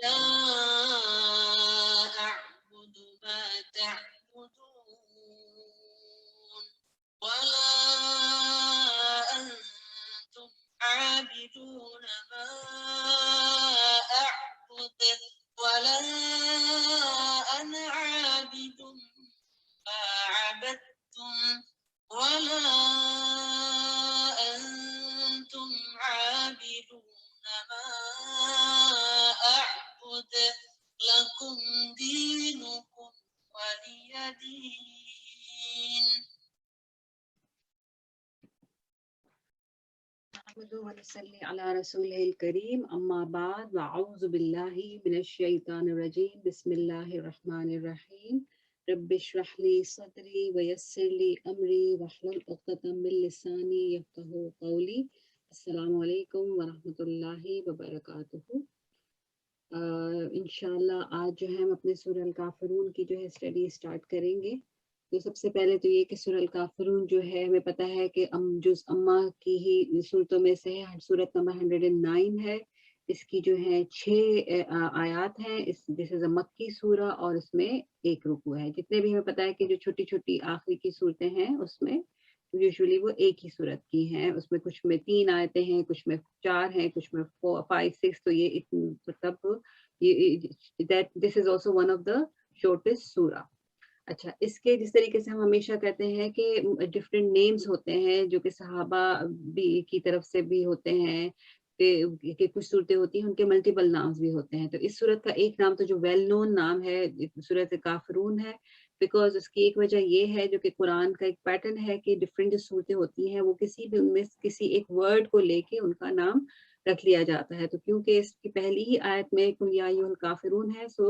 لا أعبد ما تعبدون ولا أنتم عابدون ما أعبد ولا أنا عابد ما عبدتم ولا أنتم عابدون ما أعبد لكم دينكم ولي دين. نحمده ونصلي على رسوله الكريم أما بعد وأعوذ بالله من الشيطان الرجيم بسم الله الرحمن الرحيم رب اشرح لي صدري ويسر لي أمري واحلل عقدة من لساني يفقهوا قولي. السلام علیکم ورحمۃ اللہ وبرکاتہ. انشاءاللہ آج جو ہے ہم اپنے سورہ الکافرون کی جو ہے اسٹڈی اسٹارٹ کریں گے. تو سب سے پہلے تو یہ کہ سورہ الکافرون جو ہے ہمیں پتہ ہے کہ جز امہ کی ہی صورتوں میں سے ہے. صورت نمبر 109 ہے. اس کی جو ہے 6 آیات ہیں. دس از اے مکی سورہ اور اس میں 1 رکوع ہے. جتنے بھی ہمیں پتہ ہے کہ جو چھوٹی چھوٹی آخری کی صورتیں ہیں اس میں یوزلی وہ ایک ہی صورت کی ہیں. اس میں کچھ میں 3 آیتیں ہیں, کچھ میں 4 ہیں, کچھ میں 5 6. تو یہ مطلب this is also one of the shortest سورہ. اچھا, اس کے جس طریقے سے ہم ہمیشہ کہتے ہیں کہ ڈفرینٹ نیمز ہوتے ہیں جو کہ صحابہ بھی کی طرف سے بھی ہوتے ہیں کہ کچھ صورتیں ہوتی ہیں ان کے ملٹیپل نامز بھی ہوتے ہیں. تو اس صورت کا ایک نام تو جو ویل نون نام ہے صورت کافرون ہے, بیکاز اس کی ایک وجہ یہ ہے جو کہ قرآن کا ایک پیٹرن ہے کہ ڈفرینٹ جو صورتیں ہوتی ہیں وہ کسی بھی ان میں کسی ایک ورڈ کو لے کے ان کا نام رکھ لیا جاتا ہے. تو کیونکہ اس کی پہلی ہی آیت میں قل یا ایھا الکافرون ہے, سو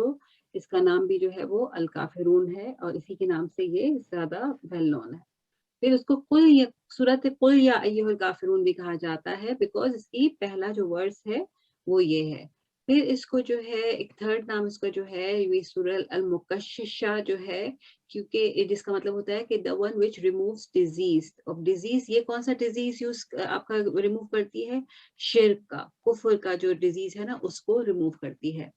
اس کا نام بھی جو ہے وہ الکافرون ہے اور اسی کے نام سے یہ زیادہ ویل نون ہے. پھر اس کو سورت قل یا ایھا الکافرون بھی کہا جاتا ہے بیکاز اس کی پہلا جو ورڈز ہے وہ یہ ہے. پھر اس کو جو ہے ایک تھرڈ نام اس کا جو ہے یہ سورہ المکششہ جو ہے, کیونکہ جس کا مطلب ہوتا ہے کہ the one which removes disease. اب ڈیزیز یہ کون سا ڈیزیز آپ کا ریموو کرتی ہے؟ شرک کا, کفر کا جو ڈیزیز ہے نا اس کو ریموو کرتی ہے.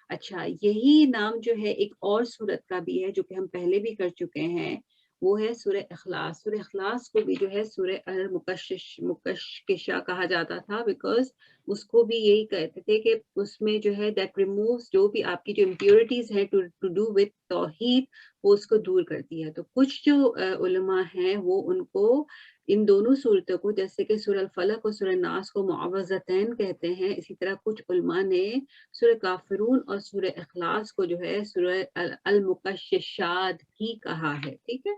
اچھا, یہی نام جو ہے ایک اور سورت کا بھی ہے جو کہ ہم پہلے بھی کر چکے ہیں, وہ ہے سورہ اخلاص. سورہ اخلاص کو بھی جو ہے سورہ المکششہ کہا جاتا تھا بیکاز اس کو بھی یہی کہتے تھے کہ اس میں جو ہے دیٹ ریمووز جو بھی آپ کی جو امپیورٹیز ہیں ٹو ڈو وتھ توحید وہ اس کو دور کرتی ہے. تو کچھ جو علماء ہیں وہ ان کو ان دونوں صورتوں کو جیسے کہ سورہ الفلق اور سورہ ناس کو معوذتین کہتے ہیں, اسی طرح کچھ علماء نے سورہ کافرون اور سورہ اخلاص کو جو ہے سورہ المکششات بھی کہا ہے. ٹھیک ہے,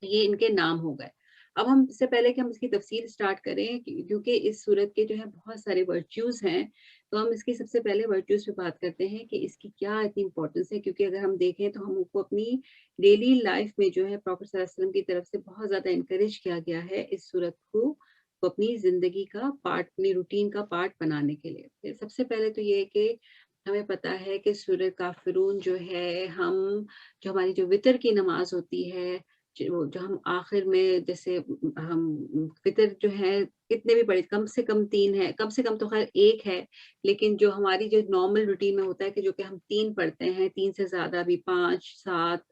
یہ ان کے نام ہو گئے. اب ہم اس سے پہلے کہ ہم اس کی تفصیل سٹارٹ کریں کیونکہ اس صورت کے جو ہے بہت سارے ورچوز ہیں, تو ہم اس کی سب سے پہلے ورچوز پہ بات کرتے ہیں کہ اس کی کیا اتنی امپورٹنس ہے. کیونکہ اگر ہم دیکھیں تو ہم کو اپنی ڈیلی لائف میں جو ہے پروفیٹ صلی اللہ علیہ وسلم کی طرف سے بہت زیادہ انکریج کیا گیا ہے اس صورت کو اپنی زندگی کا پارٹ, اپنی روٹین کا پارٹ بنانے کے لیے. سب سے پہلے تو یہ کہ ہمیں پتہ ہے کہ سورہ کافرون جو ہے جو ہماری جو وتر کی نماز ہوتی ہے جو ہم آخر میں جیسے ہم فطر جو ہے کتنے بھی پڑھے, کم سے کم 3 ہے, کم سے کم تو خیر 1 ہے, لیکن جو ہماری جو نارمل روٹین میں ہوتا ہے کہ جو کہ ہم 3 پڑھتے ہیں, 3 سے زیادہ بھی 5 7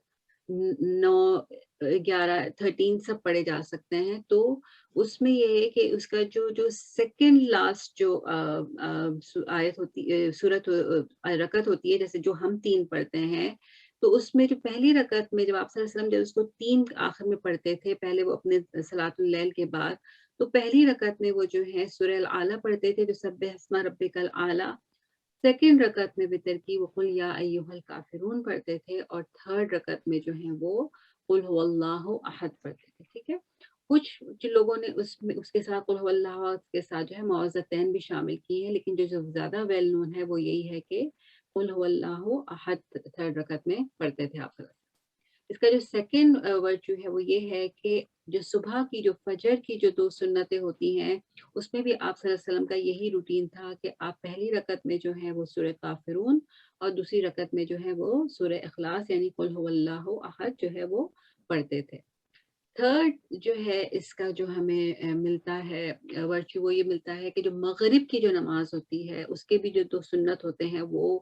9 11 13 سب پڑھے جا سکتے ہیں. تو اس میں یہ ہے کہ اس کا جو سیکنڈ لاسٹ جو آیت ہوتی سورت رکعت ہوتی ہے جیسے جو ہم 3 پڑھتے ہیں, تو اس میں جو پہلی رکعت میں جب آپ صلی اللہ علیہ وسلم جب اس کو 3 آخر میں پڑھتے تھے, پہلے وہ اپنے صلاۃ اللیل کے بعد, تو پہلی رکعت میں وہ جو ہے سورہ الاعلیٰ پڑھتے تھے جو سبح اسم ربک الاعلیٰ. سیکنڈ رکعت میں وتر کی وہ قل یا ایھا الکافرون پڑھتے تھے, اور تھرڈ رکعت میں جو ہے وہ قل ھو اللہ احد پڑھتے تھے. ٹھیک ہے, کچھ لوگوں نے اس کے ساتھ قل ھو اللہ کے ساتھ جو ہے معوذتین بھی شامل کی ہیں, لیکن جو زیادہ ویل نون ہے وہ یہی ہے کہ قل ھو اللہ احد تھرڈ رکعت میں پڑھتے تھے آپ. اس کا جو سیکنڈ ورچو ہے وہ یہ ہے کہ جو صبح کی جو فجر کی جو 2 سنتیں ہوتی ہیں اس میں بھی آپ صلی اللہ علیہ وسلم کا یہی روٹین تھا کہ آپ پہلی رکعت میں جو ہے وہ سورہ کافرون اور دوسری رکعت میں جو ہے وہ سورہ اخلاص یعنی قل ھو اللہ احد جو ہے وہ پڑھتے تھے. تھرڈ جو ہے اس کا جو ہمیں ملتا ہے ورچو، وہ یہ ملتا ہے کہ جو مغرب کی جو نماز ہوتی ہے اس کے بھی جو 2 سنت ہوتے ہیں وہ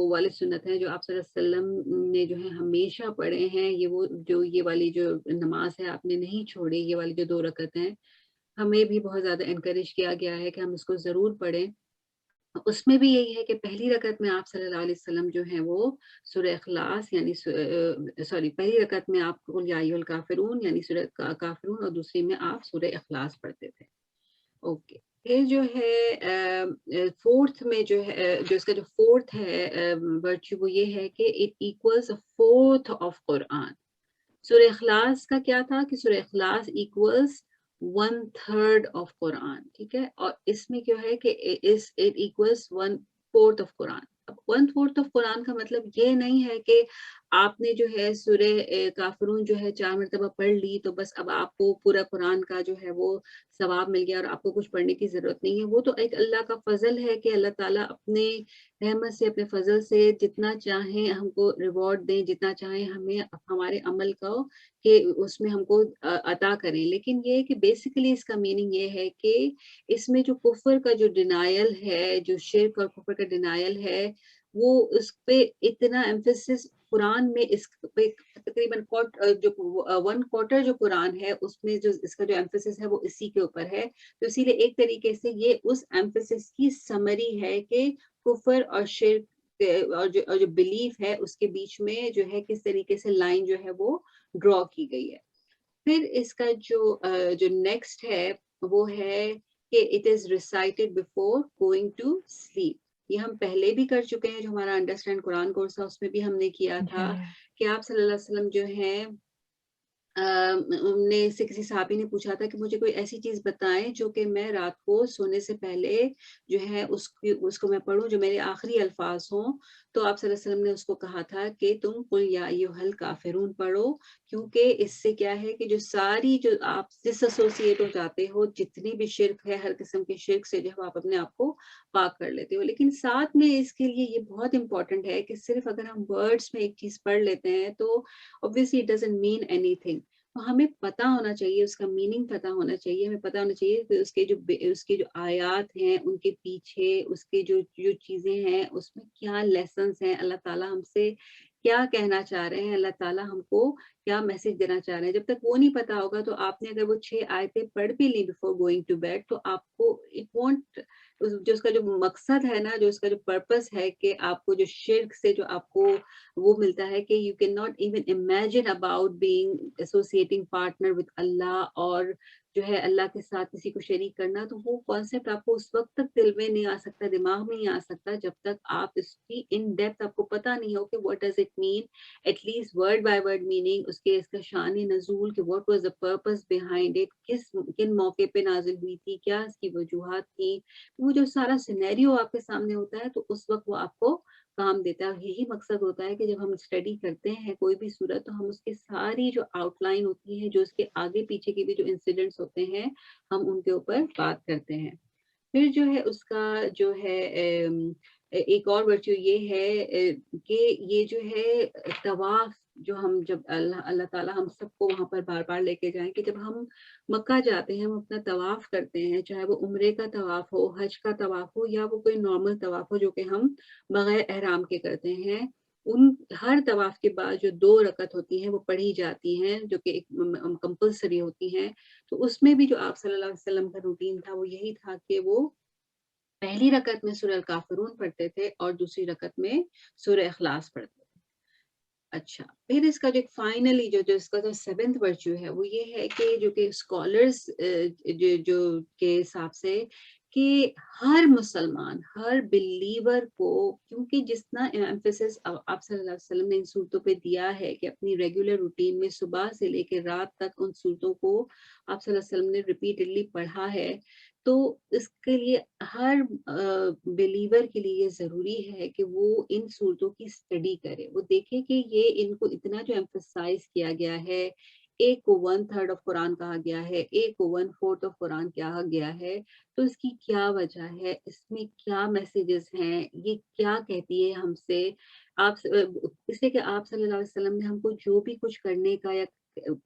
والے سنت ہیں جو آپ صلی اللہ علیہ وسلم نے جو ہے ہمیشہ پڑھے ہیں. یہ والی جو نماز ہے آپ نے نہیں چھوڑی، یہ والی جو 2 رکعت ہیں ہمیں بھی بہت زیادہ انکریج کیا گیا ہے کہ ہم اس کو ضرور پڑھیں. اس میں بھی یہی ہے کہ پہلی رکعت میں آپ صلی اللہ علیہ وسلم جو ہیں وہ سورہ اخلاص یعنی پہلی رکعت میں آپ قل یا ایھا الکافرون یعنی سورہ کافرون، اور دوسری میں آپ سورہ اخلاص پڑھتے تھے. اوکے. پھر جو ہے فورتھ میں جو ہے جو اس کا جو فورتھ ہے ورچو، وہ یہ ہے کہ اٹ ایکولز فورتھ آف قرآن. سورہ اخلاص کا کیا تھا کہ سورہ اخلاص ایکولز 1/3 آف قرآن. ٹھیک ہے، اور اس میں کیا ہے کہ اٹ ایکولز 1/4 آف قرآن. اب 1/4 آف قرآن کا مطلب یہ نہیں ہے کہ آپ نے جو ہے سورہ کافرون جو ہے 4 مرتبہ پڑھ لی تو بس اب آپ کو پورا قرآن کا جو ہے وہ ثواب مل گیا اور آپ کو کچھ پڑھنے کی ضرورت نہیں ہے. وہ تو ایک اللہ کا فضل ہے کہ اللہ تعالیٰ اپنے رحمت سے، اپنے فضل سے جتنا چاہیں ہم کو ریوارڈ دیں، جتنا چاہیں ہمیں ہمارے عمل کا کہ اس میں ہم کو عطا کریں. لیکن یہ ہے کہ بیسیکلی اس کا میننگ یہ ہے کہ اس میں جو کفر کا جو ڈینائل ہے، جو شرک اور کفر کا ڈینائل ہے، وہ اس پہ اتنا ایمفیسس قرآن میں اس پہ تقریباً جو 1/4 جو قرآن ہے اس میں جو اس کا جو ایمفیسس ہے وہ اسی کے اوپر ہے. تو اسی لیے ایک طریقے سے یہ اس ایمفیسس کی سمری ہے کہ کفر اور شرک اور جو بلیف ہے اس کے بیچ میں جو ہے کس طریقے سے لائن جو ہے وہ ڈرا کی گئی ہے. پھر اس کا جو نیکسٹ ہے وہ ہے کہ it is recited before going to sleep. یہ ہم پہلے بھی کر چکے ہیں، جو ہمارا انڈرسٹینڈ قرآن کورس تھا اس میں بھی ہم نے کیا تھا کہ آپ صلی اللہ علیہ وسلم جو ہیں نے سے کسی صحابی نے پوچھا تھا کہ مجھے کوئی ایسی چیز بتائیں جو کہ میں رات کو سونے سے پہلے جو ہے اس کو میں پڑھوں جو میرے آخری الفاظ ہوں. تو آپ صلی اللہ علیہ وسلم نے اس کو کہا تھا کہ تم قل یا ایھا الکافرون پڑھو، کیونکہ اس سے کیا ہے کہ جو ساری جو آپ ڈس ایسوسیٹ ہو جاتے ہو، جتنی بھی شرک ہے، ہر قسم کے شرک سے جو ہے آپ اپنے آپ کو پاک کر لیتے ہو. لیکن ساتھ میں اس کے لیے یہ بہت امپورٹنٹ ہے کہ صرف اگر ہم ورڈز میں ایک چیز پڑھ لیتے ہیں تو obviously it doesn't mean anything. تو ہمیں پتہ ہونا چاہیے، اس کا میننگ پتہ ہونا چاہیے، ہمیں پتہ ہونا چاہیے کہ اس کے جو آیات ہیں ان کے پیچھے اس کے جو چیزیں ہیں اس میں کیا لیسنس ہیں، اللہ تعالیٰ ہم سے کیا کہنا چاہ رہے ہیں، اللہ تعالیٰ ہم کو کیا میسج دینا چاہ رہے ہیں. جب تک وہ نہیں پتا ہوگا تو آپ نے اگر وہ 6 آیتیں پڑھ بھی لی بفور گوئنگ ٹو بیڈ تو آپ کو اٹ وونٹ، جو اس کا جو مقصد ہے نا، جو اس کا جو پرپس ہے کہ آپ کو جو شرک سے جو آپ کو وہ ملتا ہے کہ you can not even imagine about being associating partner with اللہ، اور جو ہے اللہ کے ساتھ کسی کو شریک کرنا، تو وہ کانسیپٹ آپ کو اس وقت تک دل میں نہیں آ سکتا، دماغ میں نہیں آ سکتا جب تک آپ اس کی ان ڈیپتھ آپ کو پتہ نہیں ہو کہ what does it mean, at least word by word meaning, اس کا شان نزول کہ what was the purpose behind it, کن موقع پہ نازل ہوئی تھی، کیا اس کی وجوہات تھیں. وہ جو سارا سینیریو آپ کے سامنے ہوتا ہے تو اس وقت وہ آپ کو کام دیتا ہے. اور یہی مقصد ہوتا ہے کہ جب ہم اسٹڈی کرتے ہیں کوئی بھی صورت تو ہم اس کی ساری جو آؤٹ لائن ہوتی ہے، جو اس کے آگے پیچھے کے بھی جو انسیڈنٹس ہوتے ہیں، ہم ان کے اوپر بات کرتے ہیں. پھر جو ہے اس کا جو ہے ایک اور ورچو یہ ہے کہ یہ جو ہے طواف، جو ہم جب اللہ تعالیٰ ہم سب کو وہاں پر بار بار لے کے جائیں کہ جب ہم مکہ جاتے ہیں، ہم اپنا طواف کرتے ہیں، چاہے وہ عمرے کا طواف ہو، حج کا طواف ہو، یا وہ کوئی نارمل طواف ہو جو کہ ہم بغیر احرام کے کرتے ہیں. ان ہر طواف کے بعد جو 2 رکعت ہوتی ہیں وہ پڑھی جاتی ہیں، جو کہ ایک کمپلسری ہوتی ہیں. تو اس میں بھی جو آپ صلی اللہ علیہ وسلم کا روٹین تھا وہ یہی تھا کہ وہ پہلی رکعت میں سورہ الکافرون پڑھتے تھے اور دوسری رکعت میں سورہ اخلاص پڑھتے تھے. اچھا، پھر اس کا جو فائنلی جو اس کا جو 7th ورچو ہے وہ یہ ہے کہ جو کہ اسکالرز جو کے حساب سے کہ ہر مسلمان، ہر بلیور کو، کیونکہ جتنا ایمفیسس آپ صلی اللہ علیہ وسلم نے ان صورتوں پہ دیا ہے کہ اپنی ریگولر روٹین میں صبح سے لے کے رات تک ان صورتوں کو آپ صلی اللہ علیہ وسلم نے ریپیٹڈلی پڑھا ہے، تو اس کے لیے ہر بلیور کے لیے یہ ضروری ہے کہ وہ ان صورتوں کی اسٹڈی کرے، وہ دیکھے کہ یہ ان کو اتنا جو ایمفسائز کیا گیا ہے، ایک کو 1/3 آف قرآن کہا گیا ہے، ایک کو 1/4 آف قرآن کہا گیا ہے، تو اس کی کیا وجہ ہے، اس میں کیا میسیجز ہیں، یہ کیا کہتی ہے ہم سے. اس لیے کہ آپ صلی اللہ علیہ وسلم نے ہم کو جو بھی کچھ کرنے کا یا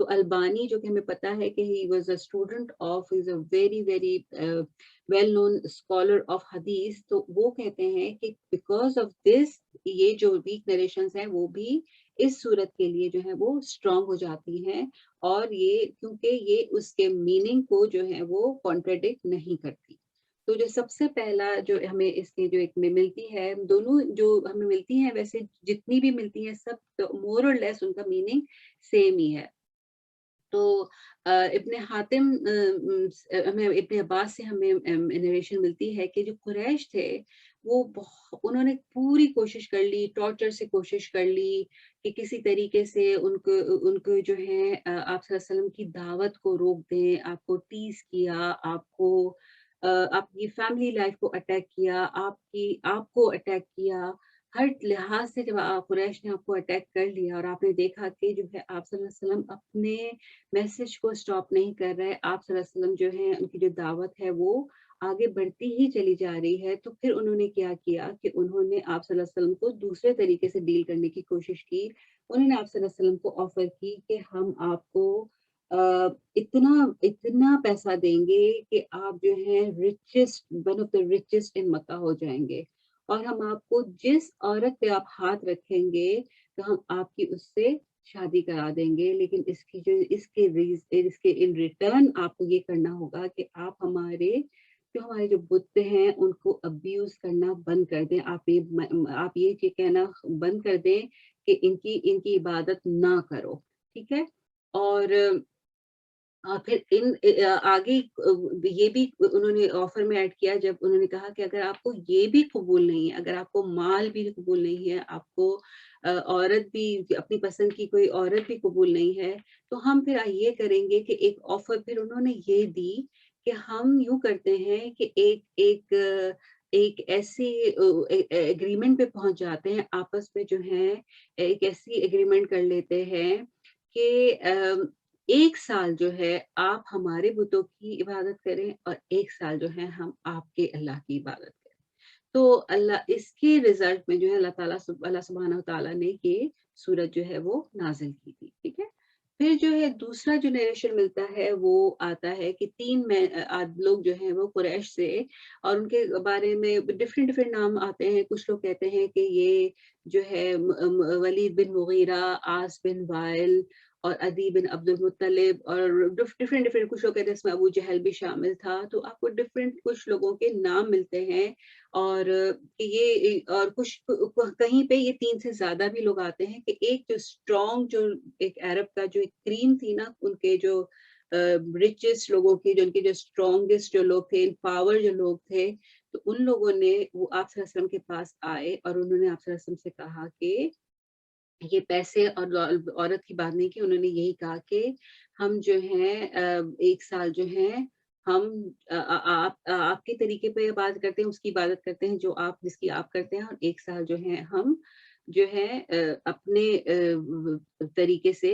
تو البانی جو کہ ہمیں پتا ہے کہ he was a student of is a very very well known scholar of حدیث، تو وہ کہتے ہیں کہ بیکاز آف دس یہ جو ویک نریشنز ہیں وہ بھی اس صورت کے لیے جو ہے وہ اسٹرانگ ہو جاتی ہیں، اور یہ کیونکہ یہ اس کے میننگ کو جو ہے وہ کانٹراڈکٹ نہیں کرتی۔ تو جو سب سے پہلا جو ہمیں اس کی جو ایک میں ملتی ہے، دونوں جو ہمیں ملتی ہیں ویسے جتنی بھی ملتی ہیں سب مور اور لیس ان کا میننگ سیم ہی ہے۔ تو ابن حاتم ہمیں ابن عباس سے ہمیں نریشن ملتی ہے کہ جو قریش تھے وہ انہوں نے پوری کوشش کر لی، ٹارچر سے کوشش کر لی کہ کسی طریقے سے ان کو جو ہے آپ صلی اللہ علیہ وسلم کی دعوت کو روک دیں، آپ کو ٹیز کیا، آپ کو آپ کی فیملی لائف کو اٹیک کیا، آپ کو اٹیک کیا، ہر لحاظ سے جب قریش نے آپ کو اٹیک کر لیا اور آپ نے دیکھا کہ جو ہے آپ صلی اللہ علیہ وسلم اپنے میسج کو اسٹاپ نہیں کر رہے، آپ صلی اللہ علیہ وسلم جو ہے ان کی جو دعوت ہے وہ آگے بڑھتی ہی چلی جا رہی ہے، تو پھر انہوں نے کیا کیا کہ انہوں نے آپ صلی اللہ علیہ وسلم کو دوسرے طریقے سے ڈیل کرنے کی کوشش کی۔ انہوں نے آپ صلی اللہ علیہ وسلم کو آفر کی کہ ہم آپ کو اتنا پیسہ دیں گے کہ آپ جو ہے richest one of the richest in Mecca ہو جائیں گے، اور ہم آپ کو جس عورت پہ آپ ہاتھ رکھیں گے تو ہم آپ کی اس سے شادی کرا دیں گے، لیکن اس کے ان ریٹرن آپ کو یہ کرنا ہوگا کہ آپ ہمارے جو بت ہیں ان کو ابیوز کرنا بند کر دیں، آپ یہ کہنا بند کر دیں کہ ان کی عبادت نہ کرو، ٹھیک ہے۔ اور پھر آگے یہ بھی انہوں نے آفر میں ایڈ کیا، جب انہوں نے کہا کہ اگر آپ کو یہ بھی قبول نہیں ہے، اگر آپ کو مال بھی قبول نہیں ہے، آپ کو عورت بھی اپنی پسند کی کوئی عورت بھی قبول نہیں ہے، تو ہم پھر یہ کریں گے کہ ایک آفر پھر انہوں نے یہ دی کہ ہم یوں کرتے ہیں کہ ایک ایسی اگریمنٹ پہ پہنچ جاتے ہیں آپس میں، جو ہے ایک ایسی اگریمنٹ کر لیتے ہیں کہ ایک سال جو ہے آپ ہمارے بتوں کی عبادت کریں اور ایک سال جو ہے ہم آپ کے اللہ کی عبادت کریں۔ تو اللہ اس کے رزلٹ میں جو ہے اللہ سبحانہ تعالیٰ نے یہ سورت جو ہے وہ نازل کی تھی، ٹھیک ہے۔ پھر جو ہے دوسرا جو نیریشن ملتا ہے وہ آتا ہے کہ تین لوگ جو ہیں وہ قریش سے، اور ان کے بارے میں ڈفرینٹ نام آتے ہیں۔ کچھ لوگ کہتے ہیں کہ یہ جو ہے ولید بن مغیرہ، عاص بن وائل اور عدی بن عبد المطلب، اور ڈفرینٹ کچھ لوگ کہتے ہیں اس میں ابو جہل بھی شامل تھا، تو آپ کو ڈفرینٹ کچھ لوگوں کے نام ملتے ہیں، اور کچھ کہیں پہ یہ 3 سے زیادہ بھی لوگ آتے ہیں کہ ایک جو اسٹرانگ جو ایک عرب کا جو ایک کریم تھی نا، ان کے جو ریچسٹ لوگوں کی، جو ان کے جو اسٹرانگسٹ جو لوگ تھے، پاور جو لوگ تھے، تو ان لوگوں نے وہ آپ صلی اللہ علیہ وسلم کے پاس آئے اور انہوں نے آپ صلی اللہ علیہ وسلم سے کہا کہ یہ پیسے اور عورت کی بات نہیں کی، انہوں نے یہی کہا کہ ہم جو ہیں ایک سال جو ہے ہم آپ کے طریقے پہ عبادت کرتے ہیں، اس کی عبادت کرتے ہیں جو جس کی آپ کرتے ہیں، اور ایک سال جو ہے ہم جو ہے اپنے طریقے سے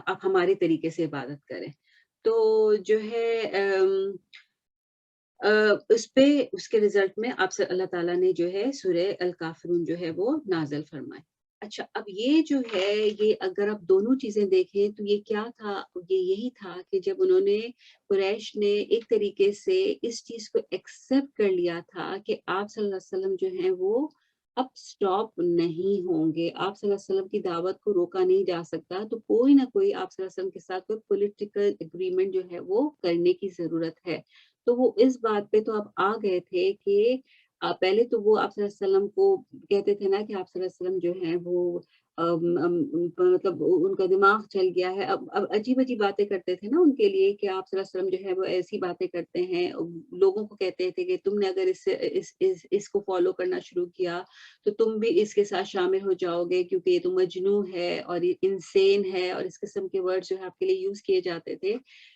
آپ ہمارے طریقے سے عبادت کریں۔ تو جو ہے اس کے رزلٹ میں آپ سے اللہ تعالیٰ نے جو ہے سورہ الکافرون جو ہے وہ نازل فرمائے۔ اچھا، اب یہ جو ہے یہ اگر آپ دونوں چیزیں دیکھیں تو یہ کیا تھا، یہ یہی تھا کہ جب انہوں نے قریش نے ایک طریقے سے اس چیز کو ایکسپٹ کر لیا تھا کہ آپ صلی اللہ علیہ وسلم جو ہیں وہ اب سٹاپ نہیں ہوں گے، آپ صلی اللہ علیہ وسلم کی دعوت کو روکا نہیں جا سکتا، تو کوئی نہ کوئی آپ صلی اللہ علیہ وسلم کے ساتھ کوئی پولیٹیکل اگریمنٹ جو ہے وہ کرنے کی ضرورت ہے۔ تو وہ اس بات پہ تو اب آ گئے تھے کہ پہلے تو وہ آپ صلی اللہ علیہ وسلم کو کہتے تھے نا کہ آپ صلی اللہ علیہ وسلم جو ہیں وہ مطلب ان کا دماغ چل گیا ہے، اب عجیب باتیں کرتے تھے نا ان کے لیے کہ آپ صلی اللہ علیہ وسلم جو ہے وہ ایسی باتیں کرتے ہیں، لوگوں کو کہتے تھے کہ تم نے اگر اس کو فالو کرنا شروع کیا تو تم بھی اس کے ساتھ شامل ہو جاؤ گے، کیونکہ یہ تو مجنون ہے اور یہ انسین ہے، اور اس قسم کے ورڈ جو ہے آپ کے لیے یوز کیے جاتے تھے۔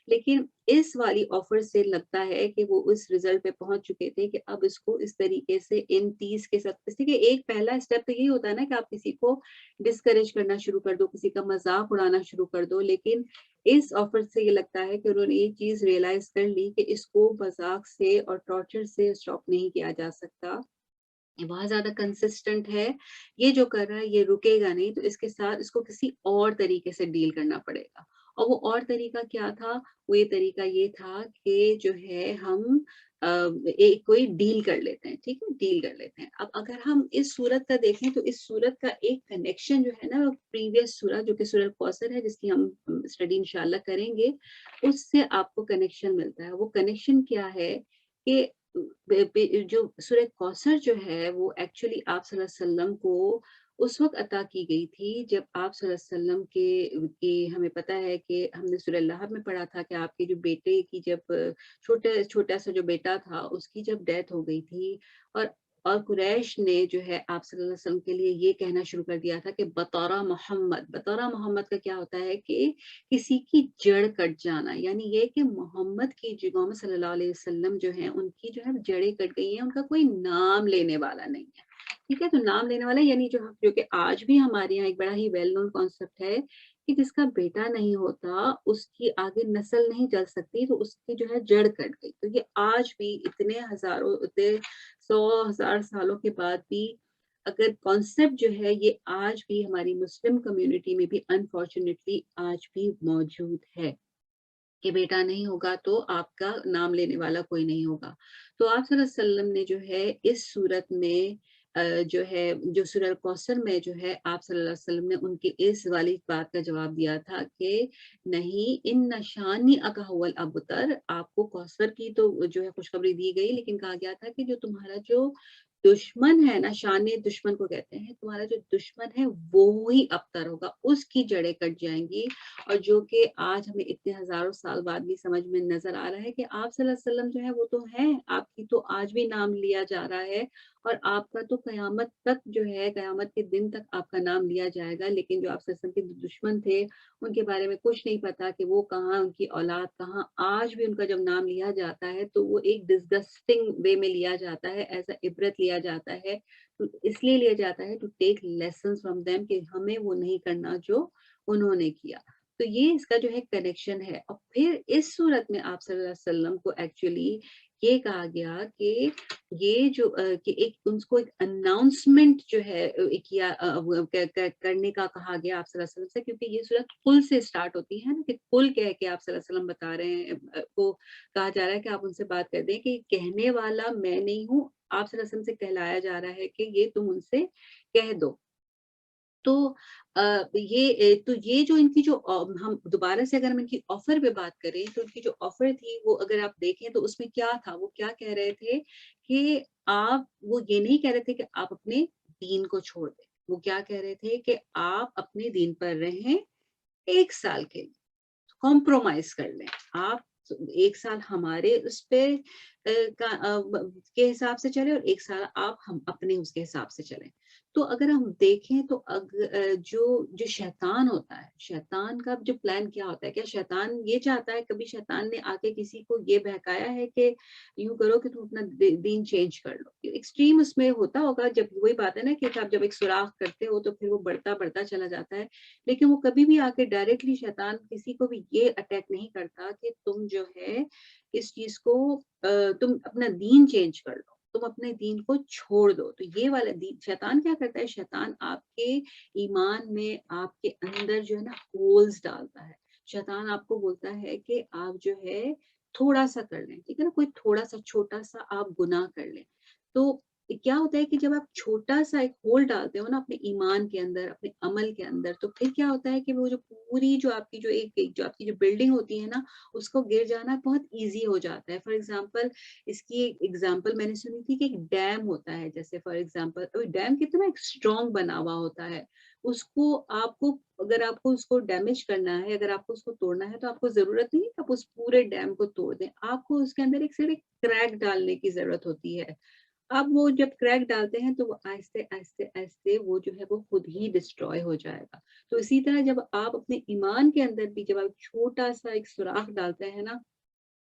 لیکن اس والی آفر سے لگتا ہے کہ وہ اس رزلٹ پہ پہنچ چکے تھے کہ اب اس کو اس طریقے سے ان 30 کے ساتھ، اس لیے ایک پہلا اسٹیپ تو یہی ہوتا ہے نا کہ آپ کسی کو ڈسکریج کرنا شروع کر دو، کسی کا مذاق اڑانا شروع کر دو، لیکن اس آفر سے یہ لگتا ہے کہ انہوں نے یہ چیز ریئلائز کر لی کہ اس کو مذاق سے اور ٹارچر سے اسٹاپ نہیں کیا جا سکتا، یہ بہت زیادہ کنسسٹنٹ ہے، یہ جو کر رہا ہے یہ رکے گا نہیں، تو اس کے ساتھ اس کو کسی اور طریقے سے ڈیل کرنا پڑے گا۔ اور وہ اور طریقہ کیا تھا؟ وہ یہ طریقہ یہ تھا کہ جو ہے ہم ایک کوئی ڈیل کر لیتے ہیں، ٹھیک ہے، ڈیل کر لیتے ہیں۔ اب اگر ہم اس سورت کا دیکھیں تو اس سورت کا ایک کنیکشن جو ہے نا پریویس سورہ جو کہ سورہ الکوثر ہے، جس کی ہم اسٹڈی انشاءاللہ کریں گے، اس سے آپ کو کنیکشن ملتا ہے۔ وہ کنیکشن کیا ہے کہ جو سورہ کوثر جو ہے وہ ایکچولی آپ صلی اللہ علیہ وسلم کو اس وقت عطا کی گئی تھی جب آپ صلی اللہ علیہ وسلم کے ہمیں پتہ ہے کہ ہم نے سورہ لہب میں پڑھا تھا کہ آپ کے جو بیٹے کی جب چھوٹا سا جو بیٹا تھا اس کی جب ڈیتھ ہو گئی تھی، اور قریش نے جو ہے آپ صلی اللہ علیہ وسلم کے لیے یہ کہنا شروع کر دیا تھا کہ بطور محمد، بطور محمد کا کیا ہوتا ہے کہ کسی کی جڑ کٹ جانا، یعنی یہ کہ محمد کی جو محمد صلی اللہ علیہ وسلم جو ہیں ان کی جو ہے جڑیں کٹ گئی ہیں، ان کا کوئی نام لینے والا نہیں ہے، ٹھیک ہے۔ تو نام لینے والا یعنی جو کہ آج بھی ہمارے یہاں ایک بڑا ہی ویل نون کانسیپٹ ہے کہ جس کا بیٹا نہیں ہوتا اس کی آگے نسل نہیں چل سکتی، تو اس کی جو ہے جڑ کٹ گئی۔ تو یہ آج بھی اتنے ہزاروں اتنے 100,000 سالوں کے بعد بھی اگر کانسیپٹ جو ہے یہ آج بھی ہماری مسلم کمیونٹی میں بھی انفارچونیٹلی آج بھی موجود ہے کہ بیٹا نہیں ہوگا تو آپ کا نام لینے والا کوئی نہیں ہوگا۔ تو آپ صلی اللہ علیہ وسلم نے جو ہے اس صورت میں جو ہے جو سورہ الکوثر میں جو ہے آپ صلی اللہ علیہ وسلم نے ان کی اس والی بات کا جواب دیا تھا کہ نہیں، ان نشانی اکہول ابتر، آپ کو کوثر کی تو جو ہے خوشخبری دی گئی، لیکن کہا گیا تھا کہ جو تمہارا جو دشمن ہے نا، شان دشمن کو کہتے ہیں، تمہارا جو دشمن ہے وہی ابتر ہوگا، اس کی جڑیں کٹ جائیں گی، اور جو کہ آج ہمیں اتنے ہزاروں سال بعد بھی سمجھ میں نظر آ رہا ہے کہ آپ صلی اللہ علیہ وسلم جو ہے وہ تو ہیں، آپ کی تو آج بھی نام لیا جا رہا ہے، اور آپ کا تو قیامت تک جو ہے قیامت کے دن تک آپ کا نام لیا جائے گا، لیکن جو آپ صلی اللہ علیہ وسلم کے دشمن تھے ان کے بارے میں کچھ نہیں پتا کہ وہ کہاں، ان کی اولاد کہاں، آج بھی ان کا جب نام لیا جاتا ہے تو وہ ایک ڈسگسٹنگ وے میں لیا جاتا ہے، ایسا عبرت لیا جاتا ہے، تو اس لیے لیا جاتا ہے to take lessons from them کہ ہمیں وہ نہیں کرنا جو انہوں نے کیا۔ تو یہ اس کا جو ہے کنیکشن ہے۔ اور پھر اس صورت میں آپ صلی اللہ علیہ وسلم کو ایکچولی یہ کہا گیا کہ یہ جو کہ ایک ان کو ایک اناؤنسمنٹ جو ہے کیا کرنے کا کہا گیا آپ صلی اللہ علیہ وسلم سے، کیونکہ یہ صورت قل سے سٹارٹ ہوتی ہے نا، کہ قل کہہ کے آپ صلی اللہ علیہ وسلم بتا رہے ہیں کو کہا جا رہا ہے کہ آپ ان سے بات کر دیں کہ کہنے والا میں نہیں ہوں، آپ صلی اللہ علیہ وسلم سے کہلایا جا رہا ہے کہ یہ تم ان سے کہہ دو۔ تو یہ جو ان کی جو ہم دوبارہ سے اگر ہم ان کی آفر پہ بات کریں تو ان کی جو آفر تھی وہ اگر آپ دیکھیں تو اس میں کیا تھا، وہ کیا کہہ رہے تھے کہ آپ، وہ یہ نہیں کہہ رہے تھے کہ آپ اپنے دین کو چھوڑ دیں، وہ کیا کہہ رہے تھے کہ آپ اپنے دین پر رہیں 1 سال کے لیے، کمپرومائز کر لیں آپ، 1 سال ہمارے اس پہ کے حساب سے چلے اور 1 سال آپ ہم اپنے اس کے حساب سے چلیں۔ تو اگر ہم دیکھیں تو جو شیطان ہوتا ہے، شیطان کا جو پلان کیا ہوتا ہے، کیا شیطان یہ چاہتا ہے، کبھی شیطان نے آ کے کسی کو یہ بہکایا ہے کہ یوں کرو کہ تم اپنا دین چینج کر لو؟ ایکسٹریم اس میں ہوتا ہوگا، جب وہی بات ہے نا کہ آپ جب ایک سوراخ کرتے ہو تو پھر وہ بڑھتا چلا جاتا ہے، لیکن وہ کبھی بھی آ کے ڈائریکٹلی شیطان کسی کو بھی یہ اٹیک نہیں کرتا کہ تم جو ہے اس چیز کو تم اپنا دین چینج کر لو، تم اپنے دین کو چھوڑ دو۔ تو یہ والا دین شیطان کیا کرتا ہے، شیطان آپ کے ایمان میں آپ کے اندر جو ہے نا ہولز ڈالتا ہے، شیطان آپ کو بولتا ہے کہ آپ جو ہے تھوڑا سا کر لیں، ٹھیک ہے نا، کوئی تھوڑا سا چھوٹا سا آپ گناہ کر لیں، تو کیا ہوتا ہے کہ جب آپ چھوٹا سا ایک ہول ڈالتے ہو نا اپنے ایمان کے اندر، اپنے عمل کے اندر، تو پھر کیا ہوتا ہے کہ وہ جو پوری جو آپ کی جو آپ کی جو بلڈنگ ہوتی ہے نا اس کو گر جانا بہت ایزی ہو جاتا ہے۔ فار ایگزامپل اس کی ایک ایگزامپل میں نے سنی تھی کہ ایک ڈیم ہوتا ہے، جیسے فار ایگزامپل ڈیم کتنا ایک اسٹرانگ بنا ہوا ہوتا ہے، اس کو آپ کو اگر آپ کو اس کو ڈیمیج کرنا ہے، اگر آپ کو اس کو توڑنا ہے تو آپ کو ضرورت نہیں کہ آپ اس پورے ڈیم کو توڑ دیں، آپ کو اس کے اندر ایک صرف ایک کریک ڈالنے کی ضرورت ہوتی ہے۔ اب وہ جب کریک ڈالتے ہیں تو وہ آہستہ آہستہ آہستہ وہ جو ہے وہ خود ہی ڈسٹروائے ہو جائے گا۔ تو اسی طرح جب آپ اپنے ایمان کے اندر بھی جب آپ چھوٹا سا ایک سوراخ ڈالتے ہیں نا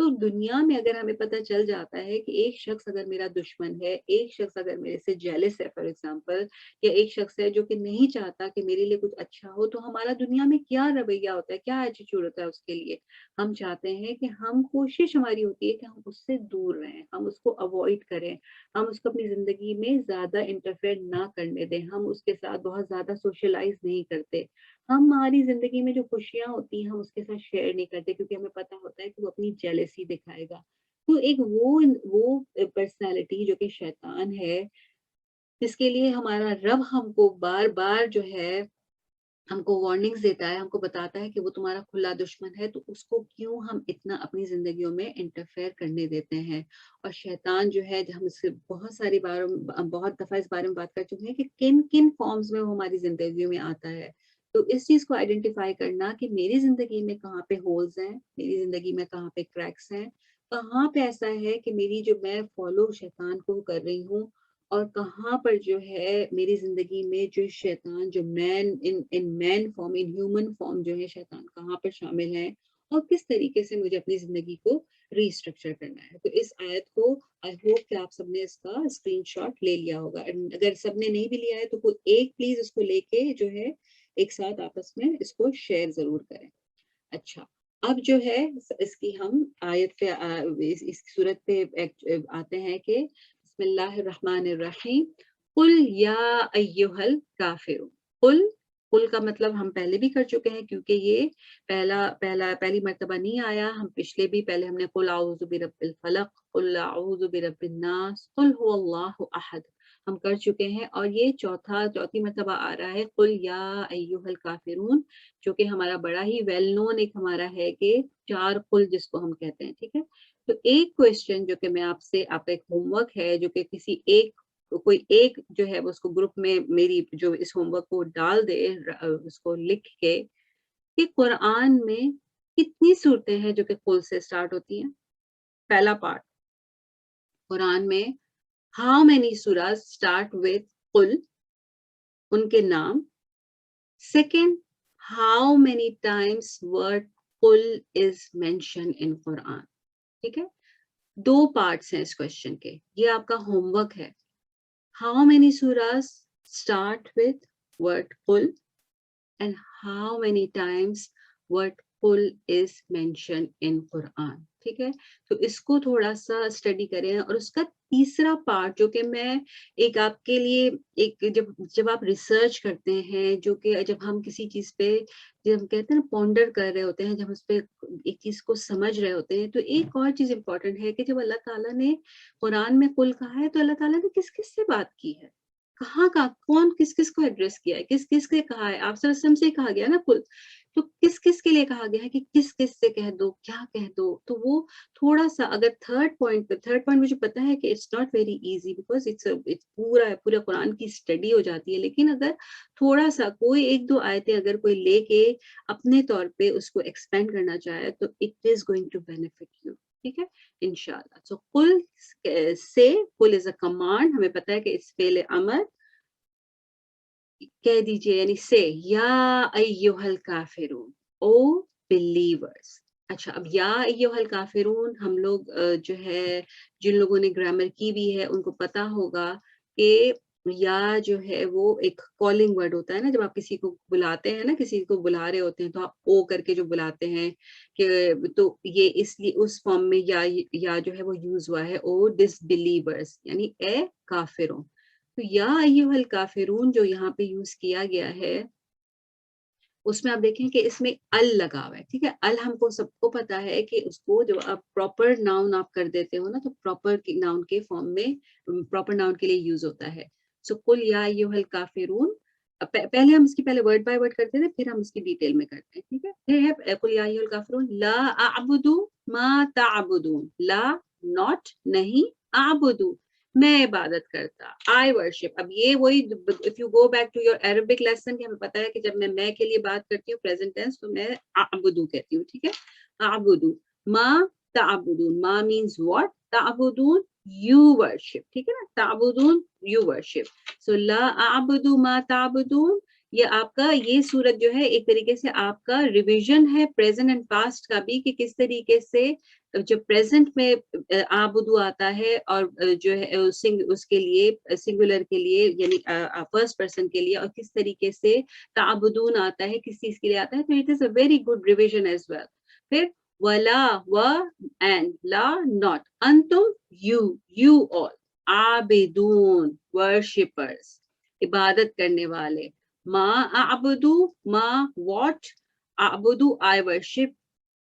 تو دنیا میں اگر ہمیں پتہ چل جاتا ہے کہ ایک شخص اگر میرا دشمن ہے، ایک شخص اگر میرے سے جیلس ہے فار ایگزامپل، یا ایک شخص ہے جو کہ نہیں چاہتا کہ میرے لیے کچھ اچھا ہو، تو ہمارا دنیا میں کیا رویہ ہوتا ہے، کیا ایٹیٹیوڈ ہوتا ہے اس کے لیے؟ ہم چاہتے ہیں کہ کوشش ہماری ہوتی ہے کہ ہم اس سے دور رہیں، ہم اس کو اوائڈ کریں، ہم اس کو اپنی زندگی میں زیادہ انٹرفیئر نہ کرنے دیں، ہم اس کے ساتھ بہت زیادہ سوشلائز نہیں کرتے، ہماری زندگی میں جو خوشیاں ہوتی ہیں ہم اس کے ساتھ شیئر نہیں کرتے، کیونکہ ہمیں پتہ ہوتا ہے کہ وہ اپنی جیلسی دکھائے گا۔ تو ایک وہ پرسنالٹی جو کہ شیطان ہے، جس کے لیے ہمارا رب ہم کو بار بار جو ہے ہم کو وارننگز دیتا ہے، ہم کو بتاتا ہے کہ وہ تمہارا کھلا دشمن ہے، تو اس کو کیوں ہم اتنا اپنی زندگیوں میں انٹرفیئر کرنے دیتے ہیں؟ اور شیطان جو ہے، ہم اس سے بہت دفعہ اس بارے میں بات کر چکے ہیں کہ کن کن فارمز میں وہ ہماری زندگیوں میں آتا ہے۔ تو اس چیز کو آئیڈینٹیفائی کرنا کہ میری زندگی میں کہاں پہ ہولز ہیں، میری زندگی میں کہاں پہ کریکس ہیں، کہاں پہ ایسا ہے کہ میں فالو شیطان کو کر رہی ہوں، اور کہاں پر جو ہے میری زندگی میں جو شیطان جو مین فارم ان ہیومن فارم جو ہے شیطان کہاں پر شامل ہے، اور کس طریقے سے مجھے اپنی زندگی کو ریسٹرکچر کرنا ہے۔ تو اس آیت کو آئی ہوپ کہ آپ سب نے اس کا اسکرین شاٹ لے لیا ہوگا، اگر سب نے نہیں بھی لیا ہے تو کوئی ایک پلیز اس کو لے کے جو ہے ایک ساتھ آپس میں اس کو شیئر ضرور کریں۔ اچھا، اب جو ہے اس کی ہم آیت پہ اس صورت پہ آتے ہیں کہ بسم اللہ الرحمن الرحیم، قل یا ایھا الکافرون۔ قل کا مطلب ہم پہلے بھی کر چکے ہیں، کیونکہ یہ پہلی مرتبہ نہیں آیا، ہم پچھلے بھی پہلے ہم نے قل اعوذ برب الفلق، قل اعوذ برب الناس، قل هو اللہ احد ہم کر چکے ہیں، اور یہ چوتھی مرتبہ آ رہا ہے قل یا ایھا الکافرون، جو کہ ہمارا بڑا ہی ویل نون ایک ہمارا ہے کہ 4 قل جس کو ہم کہتے ہیں، ٹھیک ہے۔ تو ایک کوشچن جو کہ میں آپ کا ایک ہوم ورک ہے، جو کہ کوئی ایک جو ہے اس کو گروپ میں میری جو اس ہوم ورک کو ڈال دے، اس کو لکھ کے کہ قرآن میں کتنی صورتیں ہیں جو کہ قل سے سٹارٹ ہوتی ہیں۔ پہلا پارٹ، قرآن میں ہاؤ مینی سورہ سٹارٹ وتھ قل، ان کے نام۔ Second, how many Times word قل از مینشن ان قرآن، ٹھیک ہے۔ 2 پارٹس ہیں اس کوشچن کے، یہ آپ کا ہوم ورک ہے۔ How many surahs start with word qul, and how many times word qul is mentioned in Quran؟ ٹھیک ہے، تو اس کو تھوڑا سا اسٹڈی کریں۔ اور اس کا تیسرا پارٹ جو کہ میں ایک آپ کے لیے ایک جب آپ ریسرچ کرتے ہیں، جو کہ جب ہم کسی چیز پہ جب ہم کہتے ہیں پونڈر کر رہے ہوتے ہیں، جب اس پہ ایک چیز کو سمجھ رہے ہوتے ہیں، تو ایک اور چیز امپورٹنٹ ہے کہ جب اللہ تعالیٰ نے قرآن میں قل کہا ہے تو اللہ تعالیٰ نے کس کس سے بات کی ہے، کہاں کون کس کس کو ایڈریس کیا ہے، کس کس سے کہا ہے؟ آپ صلی اللہ علیہ وسلم سے کہا گیا نا قل، تو کس کس کے لیے کہا گیا ہے کہ کس کس سے کہہ دو، کیا کہہ دو۔ تو وہ تھوڑا سا اگر تھرڈ پوائنٹ مجھے پتا ہے کہ it's not very easy, because پورا قرآن کی اسٹڈی ہو جاتی ہے، لیکن اگر تھوڑا سا کوئی 1-2 آیتیں اگر کوئی لے کے اپنے طور پہ اس کو ایکسپینڈ کرنا چاہے تو it is going to benefit you, ٹھیک ہے انشاءاللہ۔ سو قل از اے کمانڈ، ہمیں پتا ہے کہ اس فعل امر، کہہ دیجئے یعنی سے یا ایھا الکافرون، او بلیورز۔ اچھا، اب یا ایھا الکافرون ہم لوگ جو ہے جن لوگوں نے گرامر کی بھی ہے ان کو پتا ہوگا کہ یا جو ہے وہ ایک کالنگ ورڈ ہوتا ہے نا، جب آپ کسی کو بلاتے ہیں نا، کسی کو بلا رہے ہوتے ہیں تو آپ او کر کے جو بلاتے ہیں، کہ تو یہ اس لیے اس فارم میں یا جو ہے وہ یوز ہوا ہے، او ڈس بلیورز یعنی اے کافروں۔ تو یا ایھا الکافرون جو یہاں پہ یوز کیا گیا ہے، اس میں آپ دیکھیں کہ اس میں ال لگا ہوا ہے، ٹھیک ہے۔ ال ہم کو سب کو پتا ہے کہ اس کو جب آپ پراپر ناؤن آپ کر دیتے ہو نا، تو پراپر ناؤن کے فارم میں پراپر ناؤن کے لیے یوز ہوتا ہے۔ سو قل یا ایھا الکافرون، پہلے ہم اس کی پہلے ورڈ بائی ورڈ کرتے تھے، پھر ہم اس کی ڈیٹیل میں کرتے ہیں، ٹھیک ہے۔ پھر ہے قل یا ایھا الکافرون لا اعبد ما تعبدون، لا ناٹ نہیں، اعبد میں عبادت کرتا، آئی ورشپ۔ اب یہ وہی if you go back to your Arabic lesson, کہ ہمیں پتا ہے کہ جب میں کے لیے بات کرتی ہوں پریزنٹ ٹینس تو میں اعبدو کہتی ہوں، ٹھیک ہے۔ اعبدو ما تعبدون، ما مینز واٹ، تعبدون یو ورشپ، ٹھیک ہے نا، تعبدون یو ورشپ۔ سو لا اعبد ما تعبدون، یہ آپ کا یہ صورت جو ہے ایک طریقے سے آپ کا ریویژن ہے پریزنٹ اینڈ پاسٹ کا بھی، کہ کس طریقے سے جو پریزنٹ میں آبدو آتا ہے اور جو ہے اس کے لیے سنگولر کے لیے یعنی فرسٹ پرسن کے لیے، اور کس طریقے سے تعبدون آتا ہے کس چیز کے لیے آتا ہے. تو it is a very good revision as well. پھر ولا و اینڈ لا ناٹ انتم یو آل عابدون ورشپرز عبادت کرنے والے، ما اعبدو ما واٹ اعبدو آئی ورشپ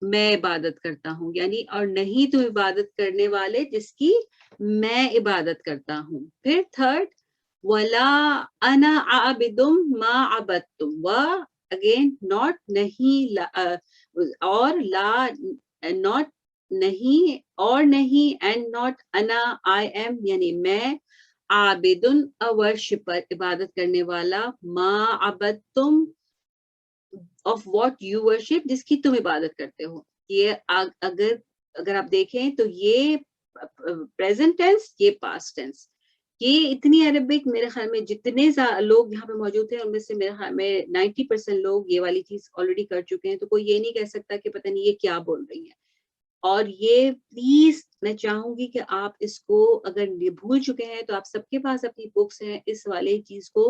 میں عبادت کرتا ہوں، یعنی اور نہیں تم عبادت کرنے والے جس کی میں عبادت کرتا ہوں. پھر تھرڈ ولا انا عابدم ما عبدتم، و اگین ناٹ نہیں اور لا ناٹ نہیں اور نہیں اینڈ ناٹ انا آئی ایم یعنی میں عابدن ورشپر عبادت کرنے والا، ما عبدتم of what you worship جس کی تم عبادت کرتے ہو. یہ اگر آپ دیکھیں تو یہ پریزنٹ ٹینس یہ پاسٹ ٹینس، یہ اتنی عربک میرے خیال میں جتنے لوگ یہاں پہ موجود ہیں ان میں سے میرے خیال میں 90% لوگ یہ والی چیز آلریڈی کر چکے ہیں. تو کوئی یہ نہیں کہہ سکتا کہ پتہ نہیں یہ کیا بول رہی ہیں. اور یہ پلیز میں چاہوں گی کہ آپ اس کو اگر یہ بھول چکے ہیں تو آپ سب کے پاس اپنی بکس ہیں، اس والے چیز کو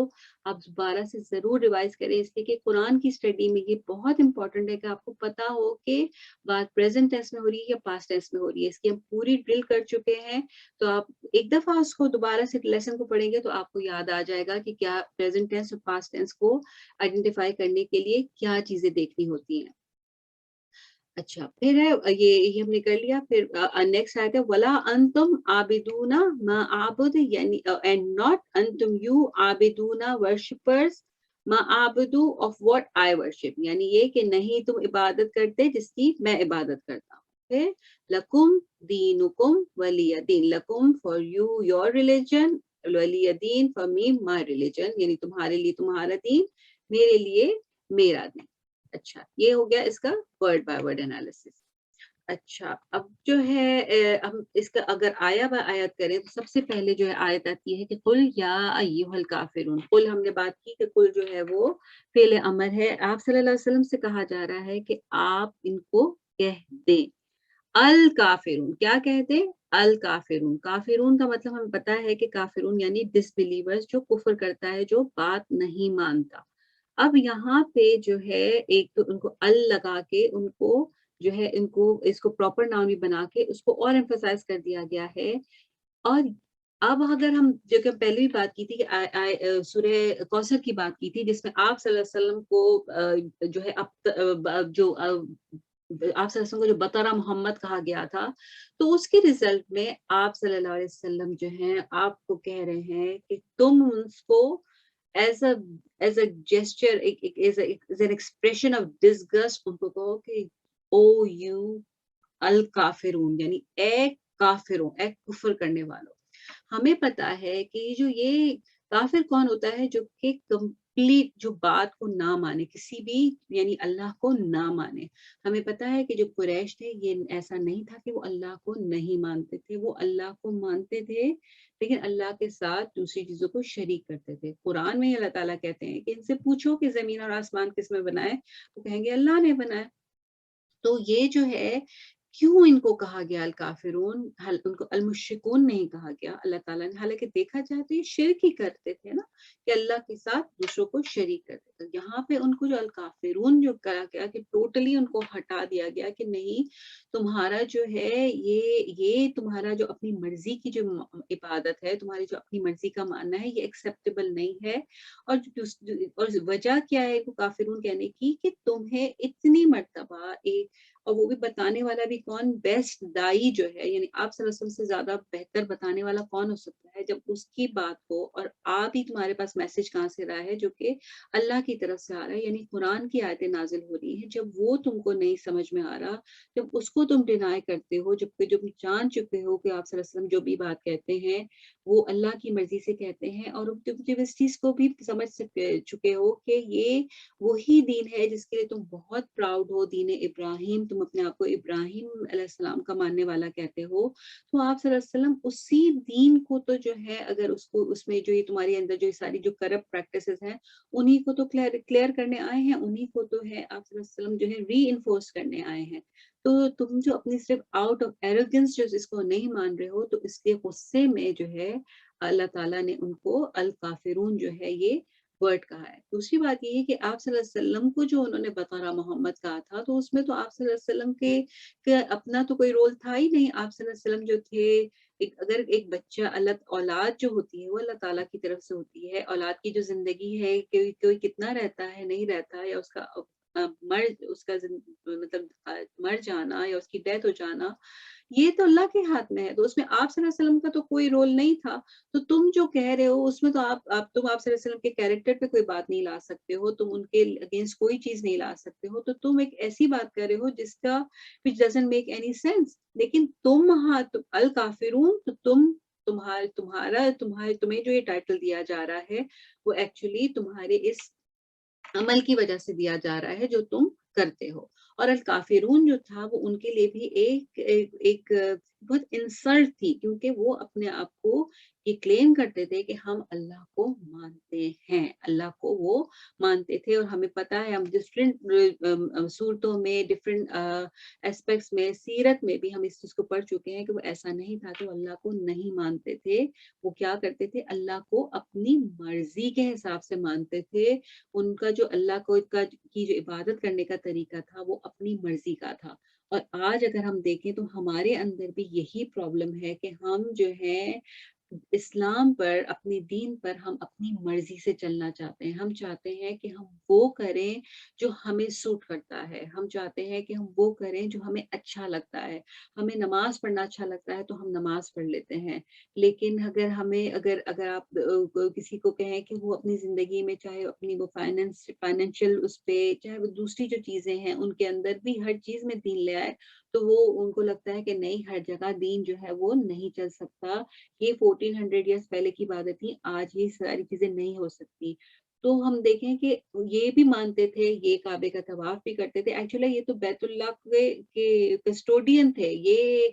آپ دوبارہ سے ضرور ریوائز کریں، اس لیے کہ قرآن کی اسٹڈی میں یہ بہت امپورٹنٹ ہے کہ آپ کو پتا ہو کہ بات پریزنٹ ٹینس میں ہو رہی ہے یا پاسٹ ٹینس میں ہو رہی ہے. اس کی ہم پوری ڈرل کر چکے ہیں. تو آپ ایک دفعہ اس کو دوبارہ سے لیسن کو پڑھیں گے تو آپ کو یاد آ جائے گا کہ کیا پریزنٹ ٹینس اور پاسٹ ٹینس کو آئیڈینٹیفائی کرنے کے لیے کیا چیزیں دیکھنی ہوتی ہیں. اچھا پھر ہے یہ ہم نے کر لیا. پھر نیکسٹ آیت ہے ولا انتم عابدون ما اعبد یعنی اینڈ ناٹ انتم یو عابدون ورشپرز ما اعبدو آف واٹ آئی ورشپ، یعنی یہ کہ نہیں تم عبادت کرتے جس کی میں عبادت کرتا ہوں. پھر لکم دینکم ولی دین، لکم فار یو یور ریلیجن، ولی دین فار می مائی ریلیجن، یعنی تمہارے لیے تمہارا دین، میرے لیے میرا دین. اچھا یہ ہو گیا اس کا ورڈ بائی ورڈ انالیسس. اچھا اب جو ہے ہم اس کا اگر آیا با آیت کریں تو سب سے پہلے جو ہے آیت آتی ہے کہ قل یا ایھا الکافرون. قل ہم نے بات کی کہ قل جو ہے وہ فعل امر ہے. آپ صلی اللہ علیہ وسلم سے کہا جا رہا ہے کہ آپ ان کو کہہ دیں الکافرون. کیا کہہ دیں؟ الکافرون. کافرون کا مطلب ہمیں پتا ہے کہ کافرون یعنی ڈس بلیورز، جو کفر کرتا ہے، جو بات نہیں مانتا. اب یہاں پہ جو ہے ایک تو ان کو ال لگا کے ان کو جو ہے ان کو اس کو پراپر ناؤن بھی بنا کے اس کو اور ایمفسائز کر دیا گیا ہے. اور اب اگر ہم جو کہ پہلے بھی بات کی تھی کہ سورہ کوثر کی بات کی تھی جس میں آپ صلی اللہ علیہ وسلم کو جو ہے جو آپ صلی اللہ علیہ وسلم کو جو بطرہ محمد کہا گیا تھا، تو اس کے ریزلٹ میں آپ صلی اللہ علیہ وسلم جو ہیں آپ کو کہہ رہے ہیں کہ تم اس کو as a gesture, as an expression of disgust ان کو کہو کہ او یو الکافرون یعنی اے کافروں، اے کفر کرنے والوں. ہمیں پتا ہے کہ جو یہ کافر کون ہوتا ہے؟ جو کہ کمپلیٹ جو بات کو نہ مانے، کسی بھی یعنی اللہ کو نہ مانے. ہمیں پتا ہے کہ جو قریش تھے یہ ایسا نہیں تھا کہ وہ اللہ کو نہیں مانتے تھے، وہ اللہ کو مانتے تھے لیکن اللہ کے ساتھ دوسری چیزوں کو شریک کرتے تھے. قرآن میں اللہ تعالیٰ کہتے ہیں کہ ان سے پوچھو کہ زمین اور آسمان کس میں بنائے، وہ کہیں گے اللہ نے بنایا. تو یہ جو ہے کیوں ان کو کہا گیا الکافرون، ان کو المشرکون نہیں کہا گیا اللہ تعالیٰ نے؟ حالانکہ دیکھا جائے تو یہ شرک ہی کرتے تھے نا، کہ اللہ کے ساتھ دوسروں کو شریک کرتے تھے. یہاں پہ ان کو جو الکافرون جو کہا گیا کہ ٹوٹلی ان کو ہٹا دیا گیا کہ نہیں تمہارا جو ہے یہ تمہارا جو اپنی مرضی کی جو عبادت ہے، تمہاری جو اپنی مرضی کا ماننا ہے، یہ ایکسیپٹیبل نہیں ہے. اور وجہ کیا ہے کافرون کہنے کی؟ کہ تمہیں اتنی مرتبہ ایک، اور وہ بھی بتانے والا بھی کون؟ بیسٹ دائی جو ہے، یعنی آپ صلی اللہ علیہ وسلم سے زیادہ بہتر بتانے والا کون ہو سکتا ہے جب اس کی بات کو، اور آپ ہی تمہارے پاس میسج کہاں سے رہا ہے جو کہ اللہ کی طرف سے آ رہا ہے، یعنی قرآن کی آیتیں نازل ہو رہی ہیں. جب وہ تم کو نہیں سمجھ میں آ رہا، جب اس کو تم ڈینائی کرتے ہو، جب جان چکے ہو کہ آپ صلی اللہ علیہ وسلم جو بھی بات کہتے ہیں وہ اللہ کی مرضی سے کہتے ہیں، اور جب اس چیز کو بھی سمجھ چکے ہو کہ یہ وہی دین ہے جس کے لیے تم بہت پراؤڈ ہو، دین ابراہیم، تم اپنے آپ کو ابراہیم علیہ السلام کا ماننے والا کہتے ہو، تو آپ صلی اللہ علیہ وسلم اسی دین کو تو جو جو ہے اگر اس میں جو یہ تمہارے اندر جو ساری جو کرپٹ پریکٹسز ہیں انہی کو تو کلیئر کرنے آئے ہیں، انہی کو تو ہے آپ صلی اللہ علیہ وسلم جو ہے ری انفورس کرنے آئے ہیں. تو تم جو اپنی صرف آؤٹ آف ایروگنس جو اس کو نہیں مان رہے ہو، تو اس کے غصے میں جو ہے اللہ تعالیٰ نے ان کو الکافرون جو ہے یہ ورڈ کہا ہے. دوسری بات یہ ہے کہ آپ صلی اللہ علیہ وسلم کو جو انہوں نے بطورہ محمد کہا تھا، تو اس میں تو آپ صلی اللہ علیہ وسلم کے اپنا تو کوئی رول تھا ہی نہیں. آپ صلی اللہ علیہ وسلم جو تھے، اگر ایک بچہ اولاد جو ہوتی ہے وہ اللہ تعالیٰ کی طرف سے ہوتی ہے. اولاد کی جو زندگی ہے کوئی کتنا رہتا ہے نہیں رہتا، یا اس کا مطلب مر جانا یا اس کی ڈیتھ ہو جانا، یہ تو اللہ کے ہاتھ میں ہے. تو اس میں آپ صلی اللہ علیہ وسلم کا تو کوئی رول نہیں تھا. تو تم جو کہہ رہے ہو اس میں تو آپ صلی اللہ علیہ وسلم کے کیریکٹر پہ کوئی بات نہیں لا سکتے ہو، تم ان کے اگینسٹ کوئی چیز نہیں لا سکتے ہو. تو تم ایک ایسی بات کر رہے ہو جس کا which doesn't make any sense. لیکن الکافرون، تو تمہیں جو یہ ٹائٹل دیا جا رہا ہے وہ ایکچولی تمہارے اس عمل کی وجہ سے دیا جا رہا ہے جو تم کرتے ہو. اور الکافرون جو تھا وہ ان کے لیے بھی ایک بہت انسلٹ تھی، کیونکہ وہ اپنے آپ کو یہ کلیم کرتے تھے کہ ہم اللہ کو مانتے ہیں، اللہ کو وہ مانتے تھے. اور ہمیں پتا ہے ہم ڈفرینٹ صورتوں میں ڈفرینٹ اسپیکٹس میں سیرت میں بھی ہم اس چیز کو پڑھ چکے ہیں کہ وہ ایسا نہیں تھا کہ وہ اللہ کو نہیں مانتے تھے. وہ کیا کرتے تھے؟ اللہ کو اپنی مرضی کے حساب سے مانتے تھے. ان کا جو اللہ کی جو عبادت کرنے کا طریقہ تھا وہ اپنی مرضی کا تھا. اور آج اگر ہم دیکھیں تو ہمارے اندر بھی یہی پرابلم ہے کہ ہم جو ہے اسلام پر، اپنے دین پر ہم اپنی مرضی سے چلنا چاہتے ہیں. ہم چاہتے ہیں کہ ہم وہ کریں جو ہمیں سوٹ کرتا ہے. ہم چاہتے ہیں کہ ہم وہ کریں جو ہمیں اچھا لگتا ہے. ہمیں نماز پڑھنا اچھا لگتا ہے تو ہم نماز پڑھ لیتے ہیں. لیکن اگر آپ کسی کو کہیں کہ وہ اپنی زندگی میں چاہے اپنی وہ فائنینشیل اس پہ، چاہے وہ دوسری جو چیزیں ہیں ان کے اندر بھی ہر چیز میں دین لے آئے، تو وہ ان کو لگتا ہے کہ نہیں، ہر جگہ دین جو ہے وہ نہیں چل سکتا. یہ 1400 ایئرس پہلے کی باتیں تھیں، آج یہ ساری چیزیں نہیں ہو سکتی. تو ہم دیکھیں کہ یہ بھی مانتے تھے، یہ کعبے کا طواف بھی کرتے تھے. ایکچولی یہ تو بیت اللہ کے کسٹوڈین تھے. یہ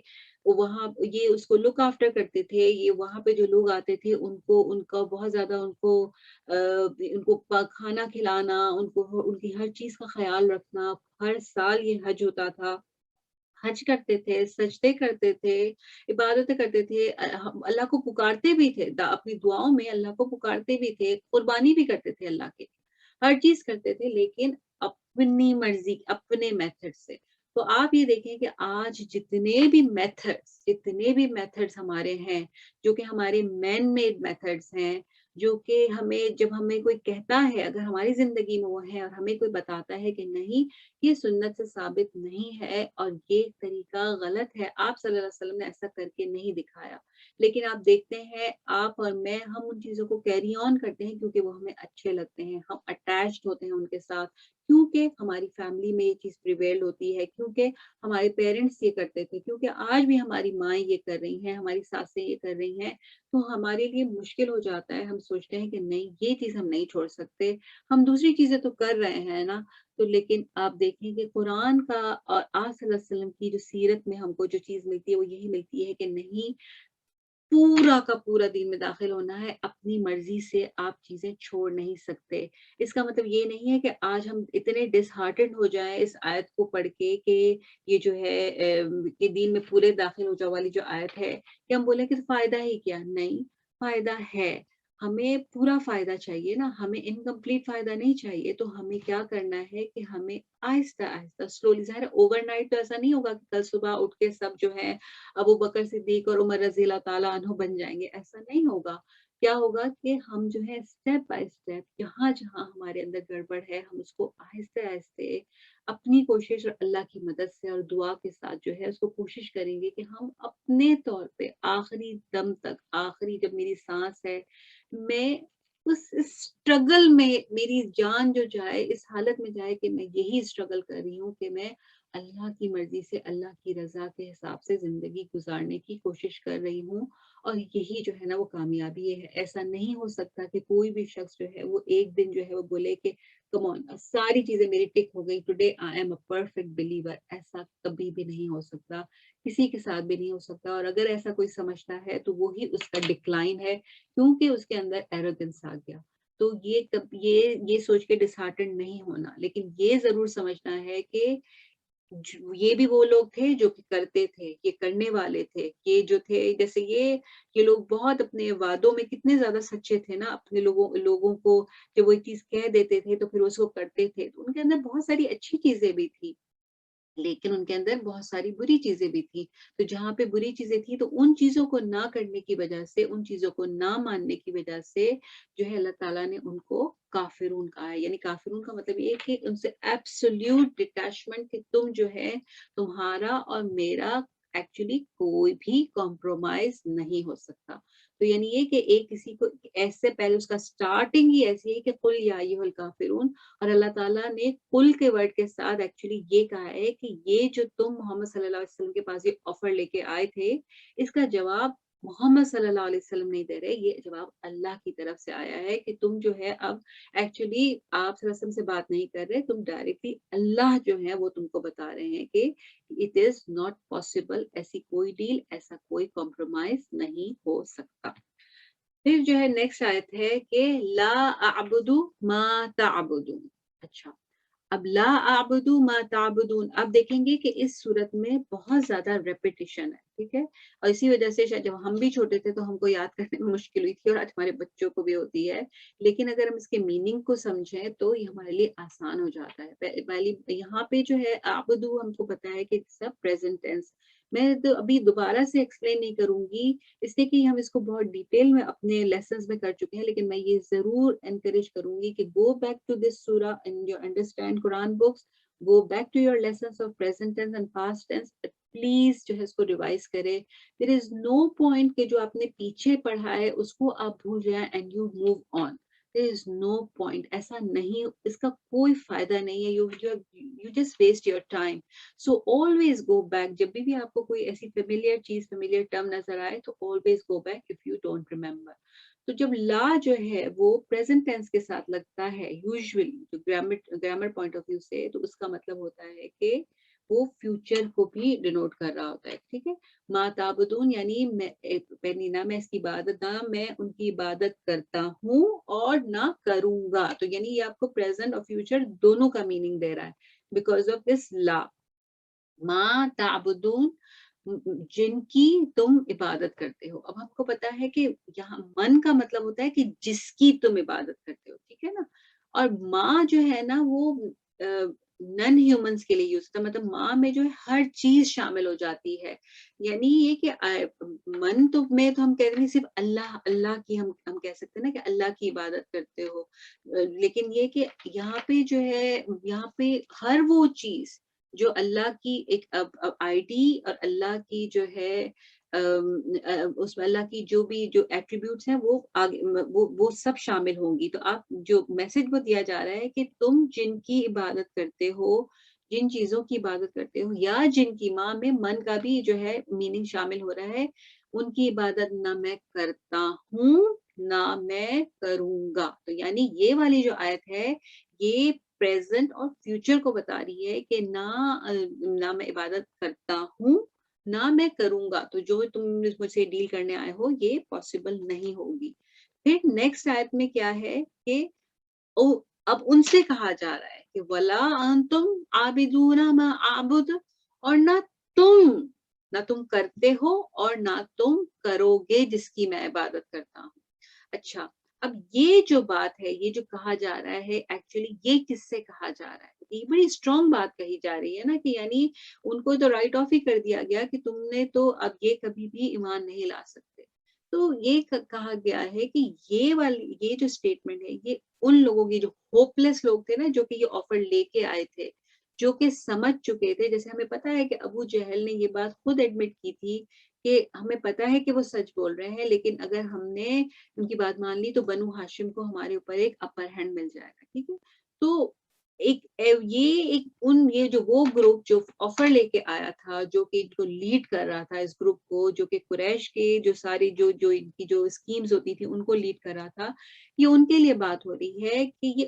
وہاں یہ اس کو لک آفٹر کرتے تھے. یہ وہاں پہ جو لوگ آتے تھے ان کا بہت زیادہ ان کو کھانا کھلانا، ان کی ہر چیز کا خیال رکھنا. ہر سال یہ حج ہوتا تھا، حج کرتے تھے، سجدے کرتے تھے، عبادتیں کرتے تھے، اللہ کو پکارتے بھی تھے. اپنی دعاؤں میں اللہ کو پکارتے بھی تھے، قربانی بھی کرتے تھے اللہ کے، ہر چیز کرتے تھے، لیکن اپنی مرضی، اپنے میتھڈ سے. تو آپ یہ دیکھیں کہ آج جتنے بھی میتھڈز ہمارے ہیں، جو کہ ہمارے مین میڈ میتھڈز ہیں، جو کہ جب ہمیں کوئی کہتا ہے، اگر ہماری زندگی میں وہ ہے اور ہمیں کوئی بتاتا ہے کہ نہیں یہ سنت سے ثابت نہیں ہے اور یہ طریقہ غلط ہے، آپ صلی اللہ علیہ وسلم نے ایسا کر کے نہیں دکھایا، لیکن آپ دیکھتے ہیں آپ اور میں، ہم ان چیزوں کو کیری آن کرتے ہیں کیونکہ وہ ہمیں اچھے لگتے ہیں. ہم اٹیچڈ ہوتے ہیں ان کے ساتھ، کیونکہ ہماری فیملی میں یہ چیز پریویل ہوتی ہے، کیونکہ ہمارے پیرنٹس یہ کرتے تھے، کیونکہ آج بھی ہماری مائیں یہ کر رہی ہیں، ہماری ساسیں یہ کر رہی ہیں. تو ہمارے لیے مشکل ہو جاتا ہے. ہم سوچتے ہیں کہ نہیں، یہ چیز ہم نہیں چھوڑ سکتے. ہم دوسری چیزیں تو کر رہے ہیں نا. تو لیکن آپ دیکھیں کہ قرآن کا اور آپ صلی اللہ علیہ وسلم کی جو سیرت میں ہم کو جو چیز ملتی ہے وہ یہی ملتی ہے کہ نہیں، پورا کا پورا دین میں داخل ہونا ہے، اپنی مرضی سے آپ چیزیں چھوڑ نہیں سکتے. اس کا مطلب یہ نہیں ہے کہ آج ہم اتنے ڈس ہارٹڈ ہو جائیں اس آیت کو پڑھ کے کہ یہ جو ہے کہ دین میں پورے داخل ہو جاؤ والی جو آیت ہے، کہ ہم بولیں کہ فائدہ ہی کیا. نہیں، فائدہ ہے، ہمیں پورا فائدہ چاہیے نا، ہمیں انکمپلیٹ فائدہ نہیں چاہیے. تو ہمیں کیا کرنا ہے کہ ہمیں آہستہ آہستہ سلولی، ظاہر اوور نائٹ تو ایسا نہیں ہوگا کہ کل صبح اٹھ کے سب جو ہے ابو بکر صدیق اور عمر رضی اللہ تعالیٰ عنہ بن جائیں گے، ایسا نہیں ہوگا. کیا ہوگا کہ ہم جو ہے اسٹیپ بائی اسٹیپ، جہاں جہاں ہمارے اندر گڑبڑ ہے، ہم اس کو آہستہ آہستہ اپنی کوشش اور اللہ کی مدد سے اور دعا کے ساتھ جو ہے اس کو کوشش کریں گے کہ ہم اپنے طور پہ آخری دم تک، آخری جب میری سانس ہے، میں اس اسٹرگل میں میری جان جو جائے، اس حالت میں جائے کہ میں یہی اسٹرگل کر رہی ہوں کہ میں اللہ کی مرضی سے اللہ کی رضا کے حساب سے زندگی گزارنے کی کوشش کر رہی ہوں اور یہی جو ہے نا وہ کامیابی ہے. ایسا نہیں ہو سکتا کہ کوئی بھی شخص جو ہے وہ ایک دن جو ہے وہ بولے کہ کم آن ساری چیزیں میری ٹک ہو گئی, today I am a perfect believer. ایسا کبھی بھی نہیں ہو سکتا, کسی کے ساتھ بھی نہیں ہو سکتا. اور اگر ایسا کوئی سمجھتا ہے تو وہی اس کا ڈکلائن ہے, کیونکہ اس کے اندر ایروگنس آ گیا. تو یہ سوچ کے ڈسہارٹنڈ نہیں ہونا, لیکن یہ ضرور سمجھنا ہے کہ یہ بھی وہ لوگ تھے جو کہ کرتے تھے, یہ کرنے والے تھے, یہ جو تھے جیسے یہ لوگ بہت اپنے وعدوں میں کتنے زیادہ سچے تھے نا, اپنے لوگوں کو جب وہ ایک چیز کہہ دیتے تھے تو پھر اس کو کرتے تھے. تو ان کے اندر بہت ساری اچھی چیزیں بھی تھی, لیکن ان کے اندر بہت ساری بری چیزیں بھی تھیں. تو جہاں پہ بری چیزیں تھیں تو ان چیزوں کو نہ کرنے کی وجہ سے, ان چیزوں کو نہ ماننے کی وجہ سے جو ہے اللہ تعالیٰ نے ان کو کافرون کہا ہے. یعنی کافرون کا مطلب یہ کہ ان سے ایبسولوٹ ڈٹیچمنٹ, کہ تم جو ہے تمہارا اور میرا ایکچولی کوئی بھی کمپرومائز نہیں ہو سکتا. تو یعنی یہ کہ ایک کسی کو ایسے پہلے اس کا سٹارٹنگ ہی ایسی ہے کہ قل یا ایھا الکافرون, اور اللہ تعالیٰ نے کل کے ورڈ کے ساتھ ایکچولی یہ کہا ہے کہ یہ جو تم محمد صلی اللہ علیہ وسلم کے پاس یہ آفر لے کے آئے تھے, اس کا جواب محمد صلی اللہ علیہ وسلم نہیں دے رہے, یہ جواب اللہ کی طرف سے آیا ہے کہ تم جو ہے اب ایکچولی آپ صلی اللہ علیہ وسلم سے بات نہیں کر رہے, تم ڈائریکٹلی اللہ جو ہے وہ تم کو بتا رہے ہیں کہ اٹ از ناٹ پاسبل, ایسی کوئی ڈیل, ایسا کوئی کمپرومائز نہیں ہو سکتا. پھر جو ہے نیکسٹ آیت ہے کہ لا اعبد ما تعبدون. اچھا, اب لا اعبد ما تعبدون, اب دیکھیں گے کہ اس صورت میں بہت زیادہ ریپیٹیشن ہے, ٹھیک ہے, اور اسی وجہ سے شاید جب ہم بھی چھوٹے تھے تو ہم کو یاد کرنے میں مشکل ہوئی تھی, اور آج ہمارے بچوں کو بھی ہوتی ہے, لیکن اگر ہم اس کے میننگ کو سمجھیں تو یہ ہمارے لیے آسان ہو جاتا ہے. پہلی یہاں پہ جو ہے اعبدو ہم کو پتا ہے کہ سب پریزنٹ ٹینس, میں تو ابھی دوبارہ سے ایکسپلین نہیں کروں گی اس لیے کہ ہم اس کو بہت ڈیٹیل میں اپنے لیسنز میں کر چکے ہیں, لیکن میں یہ ضرور انکریج کروں گی کہ گو بیک ٹو دس سورہ and you understand Quran books, go back to your lessons of present tense and past tense, please جو ہے اس کو ریوائز کرے. دیر از نو پوائنٹ کہ جو آپ نے پیچھے پڑھا ہے اس کو آپ بھول جائیں and you move on. There is no point, ایسا نہیں, اس کا کوئی فائدہ نہیں ہے, you just waste your time. So always go back, جب بھی آپ کو کوئی ایسی familiar چیز, familiar term نظر آئے تو always go back if you don't remember. تو جب لا جو ہے وہ present tense کے ساتھ لگتا ہے usually جو grammar point of view سے, تو اس کا مطلب ہوتا ہے کہ وہ فیوچر کو بھی ڈینوٹ کر رہا ہوتا ہے, ٹھیک ہے. ما تعبدون یعنی نہ میں اس کی عبادت, نہ میں ان کی عبادت کرتا ہوں اور نہ کروں گا. تو یعنی یہ آپ کو پریزنٹ اور فیوچر دونوں کا میننگ دے رہا ہے بیکاز آف دس لا. ما تعبدون جن کی تم عبادت کرتے ہو. اب ہم کو پتا ہے کہ یہاں من کا مطلب ہوتا ہے کہ جس کی تم عبادت کرتے ہو, ٹھیک ہے نا, اور ماں جو ہے نا وہ نن ہیومنس کے لیے یوز ہوتا ہے, مطلب ماں میں جو ہے ہر چیز شامل ہو جاتی ہے. یعنی یہ کہ من تو میں تو ہم کہہ رہے ہیں صرف اللہ کی, ہم کہہ سکتے ہیں نا کہ اللہ کی عبادت کرتے ہو, لیکن یہ کہ یہاں پہ جو ہے یہاں پہ ہر وہ چیز جو اللہ کی ایک آئی ڈی اور اللہ کی جو ہے اس میں اللہ کی جو بھی جو ایٹریبیوٹس ہیں وہ آگے وہ سب شامل ہوں گی. تو آپ جو میسج وہ دیا جا رہا ہے کہ تم جن کی عبادت کرتے ہو, جن چیزوں کی عبادت کرتے ہو, یا جن کی ماں میں من کا بھی جو ہے میننگ شامل ہو رہا ہے, ان کی عبادت نہ میں کرتا ہوں نہ میں کروں گا. تو یعنی یہ والی جو آیت ہے یہ پریزنٹ اور فیوچر کو بتا رہی ہے کہ نہ میں عبادت کرتا ہوں نہ میں کروں گا. تو جو تم مجھ سے ڈیل کرنے آئے ہو یہ پاسبل نہیں ہوگی. پھر نیکسٹ آیت میں کیا ہے کہ اب ان سے کہا جا رہا ہے کہ وَلَا أَنْتُمْ عَابِدُونَ مَا أَعْبُدُ, اور نہ تم کرتے ہو اور نہ تم کرو گے جس کی میں عبادت کرتا ہوں. اچھا, اب یہ جو بات ہے, یہ جو کہا جا رہا ہے ایکچولی یہ کس سے کہا جا رہا ہے, یہ بڑی اسٹرانگ بات کہی جا رہی ہے نا, کہ یعنی ان کو تو رائٹ آف ہی کر دیا گیا کہ تم نے تو اب یہ کبھی بھی ایمان نہیں لا سکتے. تو یہ کہا گیا ہے کہ یہ جو اسٹیٹمنٹ ہے یہ ان لوگوں کی جو ہوپ لیس لوگ تھے نا, جو کہ یہ آفر لے کے آئے تھے, جو کہ سمجھ چکے تھے. جیسے ہمیں پتا ہے کہ ابو جہل نے یہ بات خود ایڈمٹ کی تھی کہ ہمیں پتا ہے کہ وہ سچ بول رہے ہیں, لیکن اگر ہم نے ان کی بات مان لی تو بنو ہاشم کو ہمارے اوپر ایک اپر ہینڈ مل جائے گا, ٹھیک ہے. تو یہ جو وہ گروپ جو آفر لے کے آیا تھا، جو کہ ان کو لیڈ کر رہا تھا اس گروپ کو، جو کہ قریش کے جو ساری جو ان کی جو اسکیمز ہوتی تھی ان کو لیڈ کر رہا تھا، یہ ان کے لیے بات ہو رہی ہے کہ یہ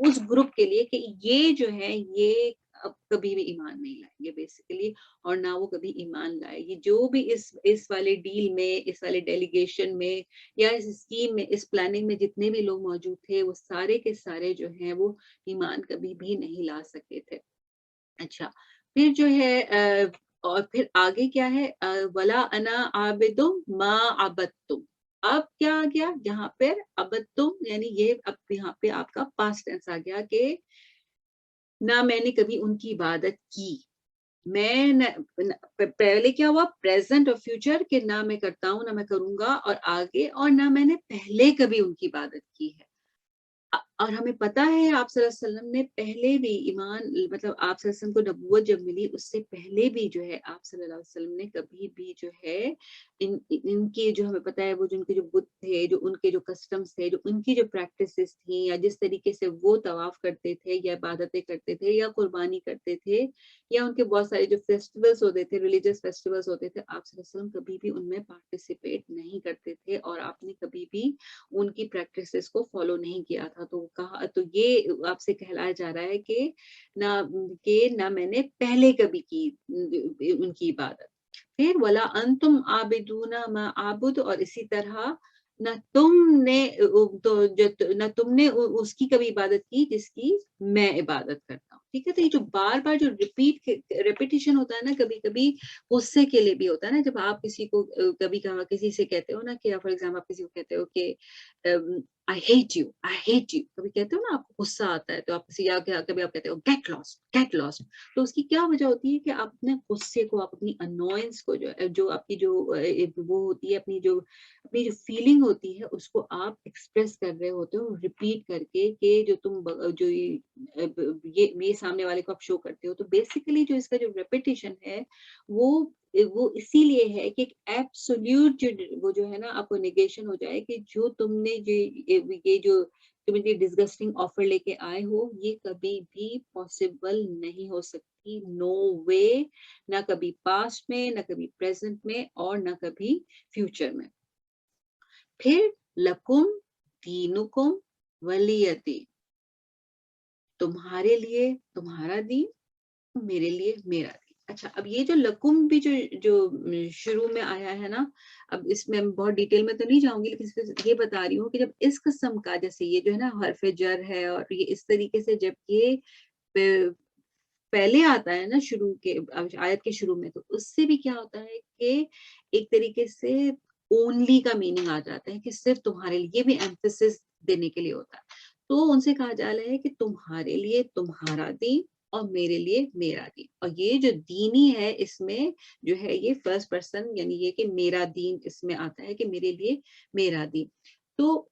اس گروپ کے لیے کہ یہ جو ہے یہ اب کبھی بھی ایمان نہیں لائیں گے بیسیکلی، اور نہ وہ کبھی ایمان لائے گی. جو بھی اس والے ڈیل میں، اس والے ڈیلیگیشن میں یا اس اسکیم میں، اس پلاننگ میں جتنے بھی لوگ موجود تھے، وہ سارے کے سارے جو ہیں وہ ایمان کبھی بھی نہیں لا سکے تھے. اچھا، پھر جو ہے اور پھر آگے کیا ہے، ولا انا عابدم ما عبدتم. اب کیا آ گیا یہاں پر، عبدتم یعنی یہ اب یہاں پہ آپ کا پاسٹ ٹینس آ گیا کہ نہ میں نے کبھی ان کی عبادت کی. پہلے کیا ہوا، پریزنٹ اور فیوچر، کہ نہ میں کرتا ہوں نہ میں کروں گا، اور آگے اور نہ میں نے پہلے کبھی ان کی عبادت کی ہے. اور ہمیں پتا ہے آپ صلی اللہ علیہ وسلم نے پہلے بھی ایمان، مطلب آپ صلی اللہ علیہ وسلم کو نبوت جب ملی اس سے پہلے بھی جو ہے آپ صلی اللہ علیہ وسلم نے کبھی بھی جو ہے ان کے جو ہمیں پتا ہے وہ جن کے جو بت تھے، جو ان کے جو کسٹمز تھے، جو ان کی جو پریکٹسز تھیں، یا جس طریقے سے وہ طواف کرتے تھے یا عبادتیں کرتے تھے یا قربانی کرتے تھے، یا ان کے بہت سارے جو فیسٹیولز ہوتے تھے، ریلیجیس فیسٹیولز ہوتے تھے، آپ صلی اللہ علیہ وسلم کبھی بھی ان میں پارٹیسپیٹ نہیں کرتے تھے، اور آپ نے کبھی بھی ان کی پریکٹسز کو فالو نہیں کیا تھا. تو کہا، تو یہ آپ سے کہلایا جا رہا ہے کہ نہ میں نے پہلے کبھی کی ان کی عبادت. پھر ولا انتم عابدون ما اعبد، اور اسی طرح نہ نہ تم نے اس کی کبھی عبادت کی جس کی میں عبادت کرتا ہوں. ٹھیک ہے، تو یہ جو بار بار جو ریپیٹیشن ہوتا ہے نا، کبھی کبھی غصے کے لیے بھی ہوتا ہے نا. جب آپ کسی کو کبھی کسی سے کہتے ہو نا کہ فار ایگزامپل آپ کسی کو کہتے ہو کہ I hate you, I hate you. کبھی کہتے ہو نا آپ کو غصہ آتا ہے تو آپ کسی کبھی آپ کہتے ہو get lost, get lost. تو اس کی کیا وجہ ہوتی ہے کہ آپ اپنے غصے کو، آپ اپنی انوائنس کو، جو آپ کی جو وہ ہوتی ہے، اپنی جو فیلنگ ہوتی ہے، اس کو آپ ایکسپریس کر رہے ہوتے ہو ریپیٹ کر کے، کہ جو تم جو یہ سامنے والے کو آپ شو کرتے ہو. تو بیسیکلی جو اس کا جو ریپیٹیشن ہے وہ اسی لیے ہے کہ ایک ایبسولوٹ وہ جو ہے نا آپ کو نیگیشن ہو جائے کہ جو تم نے یہ جو تم یہ ڈسگسٹنگ آفر لے کے آئے ہو، یہ کبھی بھی پاسبل نہیں ہو سکتی. نو وے، نہ کبھی پاسٹ میں، نہ کبھی پریزنٹ میں، اور نہ کبھی فیوچر میں. پھر لکم دینکم ولی دین، تمہارے لیے تمہارا دین، میرے لیے میرا دین. اچھا، اب یہ جو لکم بھی جو شروع میں آیا ہے نا، اب اس میں بہت ڈیٹیل میں تو نہیں جاؤں گی، لیکن یہ بتا رہی ہوں کہ جب اس قسم کا، جیسے یہ جو ہے نا حرف جر ہے، اور یہ اس طریقے سے جب یہ پہلے آتا ہے نا شروع کے آیت کے شروع میں، تو اس سے بھی کیا ہوتا ہے کہ ایک طریقے سے اونلی کا میننگ آ جاتا ہے کہ صرف تمہارے لیے، یہ بھی ایمفیسس دینے کے لیے ہوتا ہے. تو ان سے کہا جا رہا ہے کہ تمہارے لیے تمہارا دین اور میرے لیے میرا دین. اور یہ جو دینی ہے اس میں جو ہے یہ فرسٹ پرسن، یعنی یہ کہ میرا دین اس میں آتا ہے کہ میرے لیے میرا دین. تو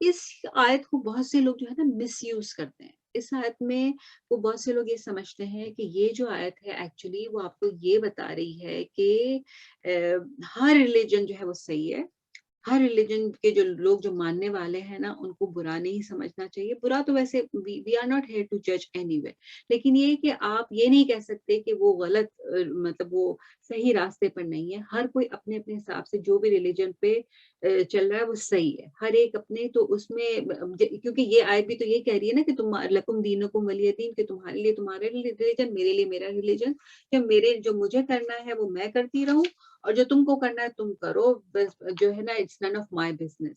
اس آیت کو بہت سے لوگ جو ہے نا مس یوز کرتے ہیں. اس آیت میں وہ بہت سے لوگ یہ سمجھتے ہیں کہ یہ جو آیت ہے ایکچولی وہ آپ کو یہ بتا رہی ہے کہ ہر ریلیجن جو ہے وہ صحیح ہے، ہر ریلیجن کے جو لوگ جو ماننے والے ہیں نا ان کو برا نہیں سمجھنا چاہیے. برا تو ویسے we are not here to جج اینی وے، لیکن یہ کہ آپ یہ نہیں کہہ سکتے کہ وہ غلط، مطلب وہ صحیح راستے پر نہیں ہے. ہر کوئی اپنے اپنے حساب سے جو بھی ریلیجن پہ چل رہا ہے وہ صحیح ہے، ہر ایک اپنے. تو اس میں کیونکہ یہ آیت بھی تو یہ کہہ رہی ہے نا کہ تم لکم دینکم ولی دین، کہ تمہارے لیے تمہارا ریلیجن، میرے لیے میرا ریلیجن، کہ میرے جو مجھے کرنا ہے وہ میں کرتی رہوں، اور جو تم کو کرنا ہے تم کرو، بس جو ہے نا it's none of my business,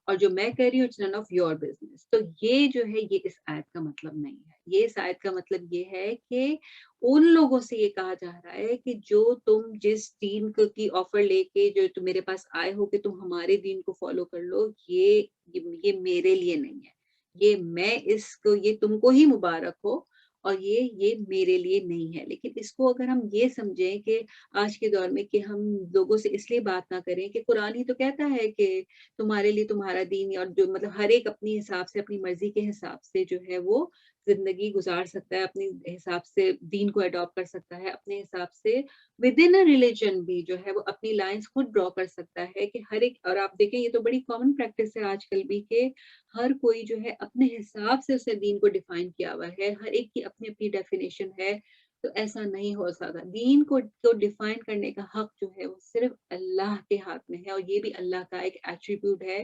اور جو میں کہہ رہی ہوں it's none of your business. تو یہ جو ہے یہ اس آیت کا مطلب نہیں ہے. یہ اس آیت کا مطلب یہ ہے کہ ان لوگوں سے یہ کہا جا رہا ہے کہ جو تم جس دین کی آفر لے کے جو تم میرے پاس آئے ہو کہ تم ہمارے دین کو فالو کر لو، یہ میرے لیے نہیں ہے. یہ میں اس کو، یہ تم کو ہی مبارک ہو، اور یہ میرے لیے نہیں ہے. لیکن اس کو اگر ہم یہ سمجھیں کہ آج کے دور میں کہ ہم لوگوں سے اس لیے بات نہ کریں کہ قرآن ہی تو کہتا ہے کہ تمہارے لیے تمہارا دین، اور جو مطلب ہر ایک اپنی حساب سے، اپنی مرضی کے حساب سے جو ہے وہ زندگی گزار سکتا ہے، اپنے حساب سے دین کو اڈاپٹ کر سکتا ہے، اپنے حساب سے ود ان اے ریلیجن بھی جو ہے وہ اپنی لائنس خود ڈرا کر سکتا ہے کہ ہر ایک، اور آپ دیکھیں یہ تو بڑی کامن پریکٹس ہے آج کل بھی کہ ہر کوئی جو ہے اپنے حساب سے اس نے دین کو ڈیفائن کیا ہوا ہے، ہر ایک کی اپنی اپنی ڈیفینیشن ہے. تو ایسا نہیں ہو سکتا. دین کو ڈیفائن کرنے کا حق جو ہے وہ صرف اللہ کے ہاتھ میں ہے، اور یہ بھی اللہ کا ایک ایٹریبیوٹ ہے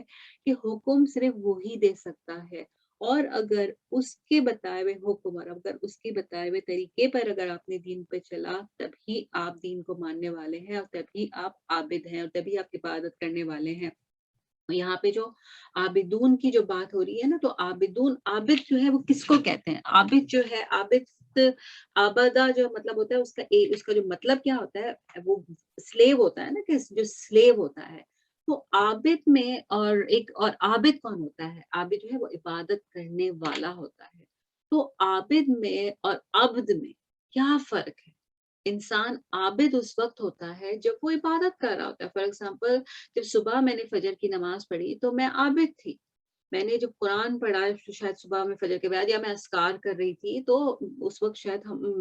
کہ حکم صرف وہی دے سکتا ہے. اور اگر اس کے بتائے ہوئے حکم اور اگر اس کے بتائے ہوئے طریقے پر اگر آپ نے دین پہ چلا تبھی آپ دین کو ماننے والے ہیں، اور تبھی آپ عابد ہیں، اور تبھی آپ عبادت کرنے والے ہیں. یہاں پہ جو عابدون کی جو بات ہو رہی ہے نا، تو عابدون، عابد جو ہے وہ کس کو کہتے ہیں؟ عابد جو ہے، عابد آبادہ جو مطلب ہوتا ہے اس کا جو مطلب کیا ہوتا ہے، وہ سلیو ہوتا ہے نا، کہ جو سلیو ہوتا ہے. تو عابد میں اور عابد کون ہوتا ہے؟ عابد جو ہے وہ عبادت کرنے والا ہوتا ہے. تو عابد میں اور عبد میں کیا فرق ہے؟ انسان عابد اس وقت ہوتا ہے جب وہ عبادت کر رہا ہوتا ہے. فار ایگزامپل، جب صبح میں نے فجر کی نماز پڑھی تو میں عابد تھی. میں نے جب قرآن پڑھا شاید صبح میں فجر کے بعد، یا میں اذکار کر رہی تھی، تو اس وقت شاید ہم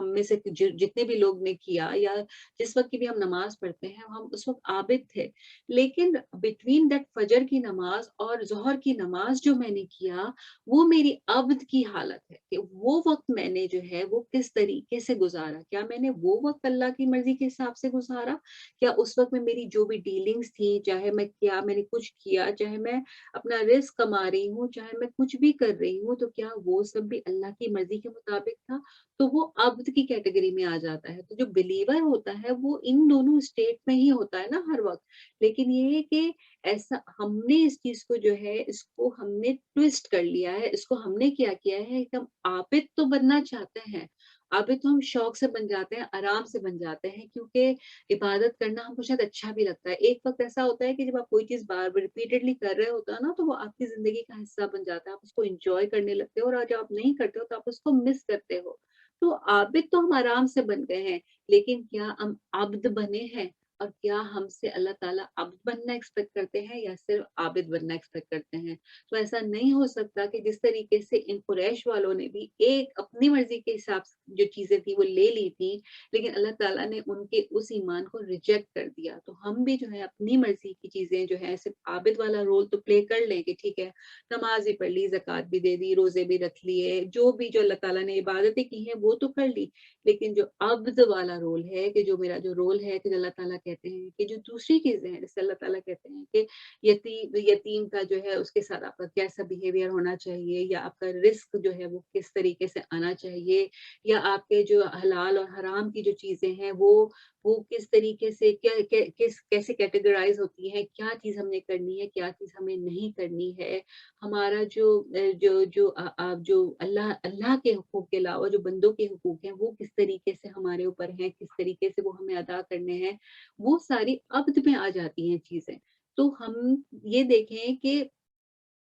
میں سے جتنے بھی لوگ نے کیا، یا جس وقت کی بھی ہم نماز پڑھتے ہیں، ہم اس وقت عابد تھے. لیکن بٹوین دیٹ فجر کی نماز اور ظہر کی نماز جو میں نے کیا، وہ میری عبد کی حالت ہے کہ وہ وقت میں نے جو ہے وہ کس طریقے سے گزارا. کیا میں نے وہ وقت اللہ کی مرضی کے حساب سے گزارا؟ کیا اس وقت میں میری جو بھی ڈیلنگز تھی، چاہے میں نے کچھ کیا، چاہے میں اپنا رزق کما رہی ہوں، چاہے میں کچھ بھی کر رہی ہوں، تو کیا وہ سب بھی اللہ کی مرضی کے مطابق تھا؟ تو وہ عبد کی کیٹیگری میں آ جاتا ہے. تو جو بلیور ہوتا ہے وہ ان دونوں اسٹیٹ میں ہی ہوتا ہے نا ہر وقت. لیکن یہ ہے کہ ایسا ہم نے اس چیز کو جو ہے اس کو ہم نے ٹویسٹ کر لیا ہے. اس کو ہم نے کیا ہے کہ ہم عابد تو بننا چاہتے ہیں، عابد تو ہم شوق سے بن جاتے ہیں، آرام سے بن جاتے ہیں، کیونکہ عبادت کرنا ہم کو شاید اچھا بھی لگتا ہے. ایک وقت ایسا ہوتا ہے کہ جب آپ کوئی چیز بار بار ریپیٹڈلی کر رہے ہوتا ہے نا، تو وہ آپ کی زندگی کا حصہ بن جاتا ہے، آپ اس کو انجوائے کرنے لگتے ہو، اور جب آپ نہیں کرتے ہو تو آپ اس کو مس کرتے ہو. تو عابد تو ہم آرام سے بن گئے ہیں، لیکن کیا ہم عبد بنے ہیں؟ اور کیا ہم سے اللہ تعالیٰ عبد بننا ایکسپیکٹ کرتے ہیں یا صرف عابد بننا ایکسپیکٹ کرتے ہیں؟ تو ایسا نہیں ہو سکتا کہ جس طریقے سے ان قریش والوں نے بھی ایک اپنی مرضی کے حساب سے جو چیزیں تھی وہ لے لی تھی، لیکن اللہ تعالیٰ نے ان کے اس ایمان کو ریجیکٹ کر دیا. تو ہم بھی جو ہے اپنی مرضی کی چیزیں جو ہے صرف عابد والا رول تو پلے کر لیں کہ ٹھیک ہے، نماز بھی پڑھ لی، زکوٰۃ بھی دے دی، روزے بھی رکھ لیے، جو بھی جو اللہ تعالیٰ نے عبادتیں کی ہیں وہ تو کر لی. لیکن جو عبد والا رول ہے، کہ جو میرا جو رول ہے، کہ اللہ تعالیٰ کہتے ہیں کہ جو دوسری چیزیں ہیں، جیسے اللہ تعالیٰ کہتے ہیں کہ یتیم کا جو ہے اس کے ساتھ آپ کا کیسا بیہیویئر ہونا چاہیے، یا آپ کا رزق جو ہے وہ کس طریقے سے آنا چاہیے، یا آپ کے جو حلال اور حرام کی جو چیزیں ہیں وہ کس طریقے سے کیسے کیٹیگرائز ہوتی ہیں، کیا چیز ہم نے کرنی ہے، کیا چیز ہمیں نہیں کرنی ہے. ہمارا جو اللہ کے حقوق کے علاوہ جو بندوں کے حقوق ہیں وہ کس طریقے سے ہمارے اوپر ہیں، کس طریقے سے وہ ہمیں ادا کرنے ہیں، وہ ساری عبد میں آ جاتی ہیں چیزیں. تو ہم یہ دیکھیں کہ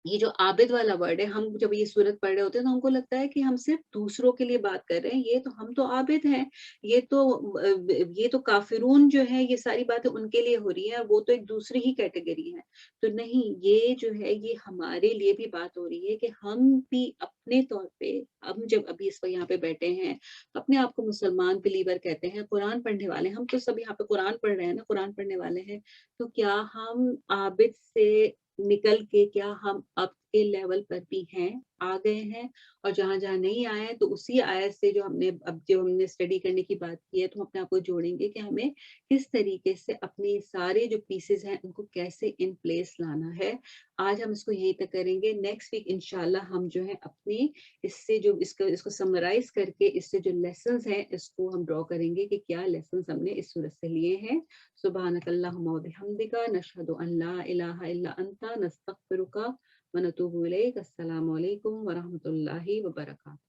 یہ جو عابد والا ورڈ ہے، ہم جب یہ صورت پڑھ رہے ہوتے ہیں تو ہم کو لگتا ہے کہ ہم صرف دوسروں کے لیے بات کر رہے ہیں، ہم تو عابد ہیں، یہ تو کافرون جو ہے، یہ ساری باتیں ان کے لیے ہو رہی ہیں، اور وہ تو ایک دوسری ہی کیٹیگری ہے. تو نہیں، یہ جو ہے یہ ہمارے لیے بھی بات ہو رہی ہے کہ ہم بھی اپنے طور پہ، ہم جب ابھی اس وقت یہاں پہ بیٹھے ہیں، اپنے آپ کو مسلمان بلیور کہتے ہیں، قرآن پڑھنے والے، ہم تو سب یہاں پہ قرآن پڑھ رہے ہیں نا، قرآن پڑھنے والے ہیں. تو کیا ہم عابد سے نکل کے کیا ہم اب کے لیول پر بھی ہیں، آ گئے ہیں؟ اور جہاں جہاں نہیں آئے ہیں تو اسی آیت سے جو ہم نے اسٹڈی کرنے کی بات کی ہے، تو ہم اپنے آپ کو جوڑیں گے کہ ہمیں کس طریقے سے اپنی سارے جو پیسز ہیں ان کو کیسے ان پلیس لانا ہے. آج ہم اس کو یہیں تک کریں گے. نیکسٹ ویک انشاءاللہ ہم جو ہے اپنی اس سے جو اس کو سمرائز کر کے اس سے جو لیسنز ہیں اس کو ہم ڈرا کریں گے کہ کیا لیسنز ہم نے اس صورت سے لیے ہیں. سبحانک اللہم و بحمدک، نشہد ان لا الہ الا انت، نستغفرک ونتوب الیک. السلام علیکم ورحمۃ اللہ وبرکاتہ.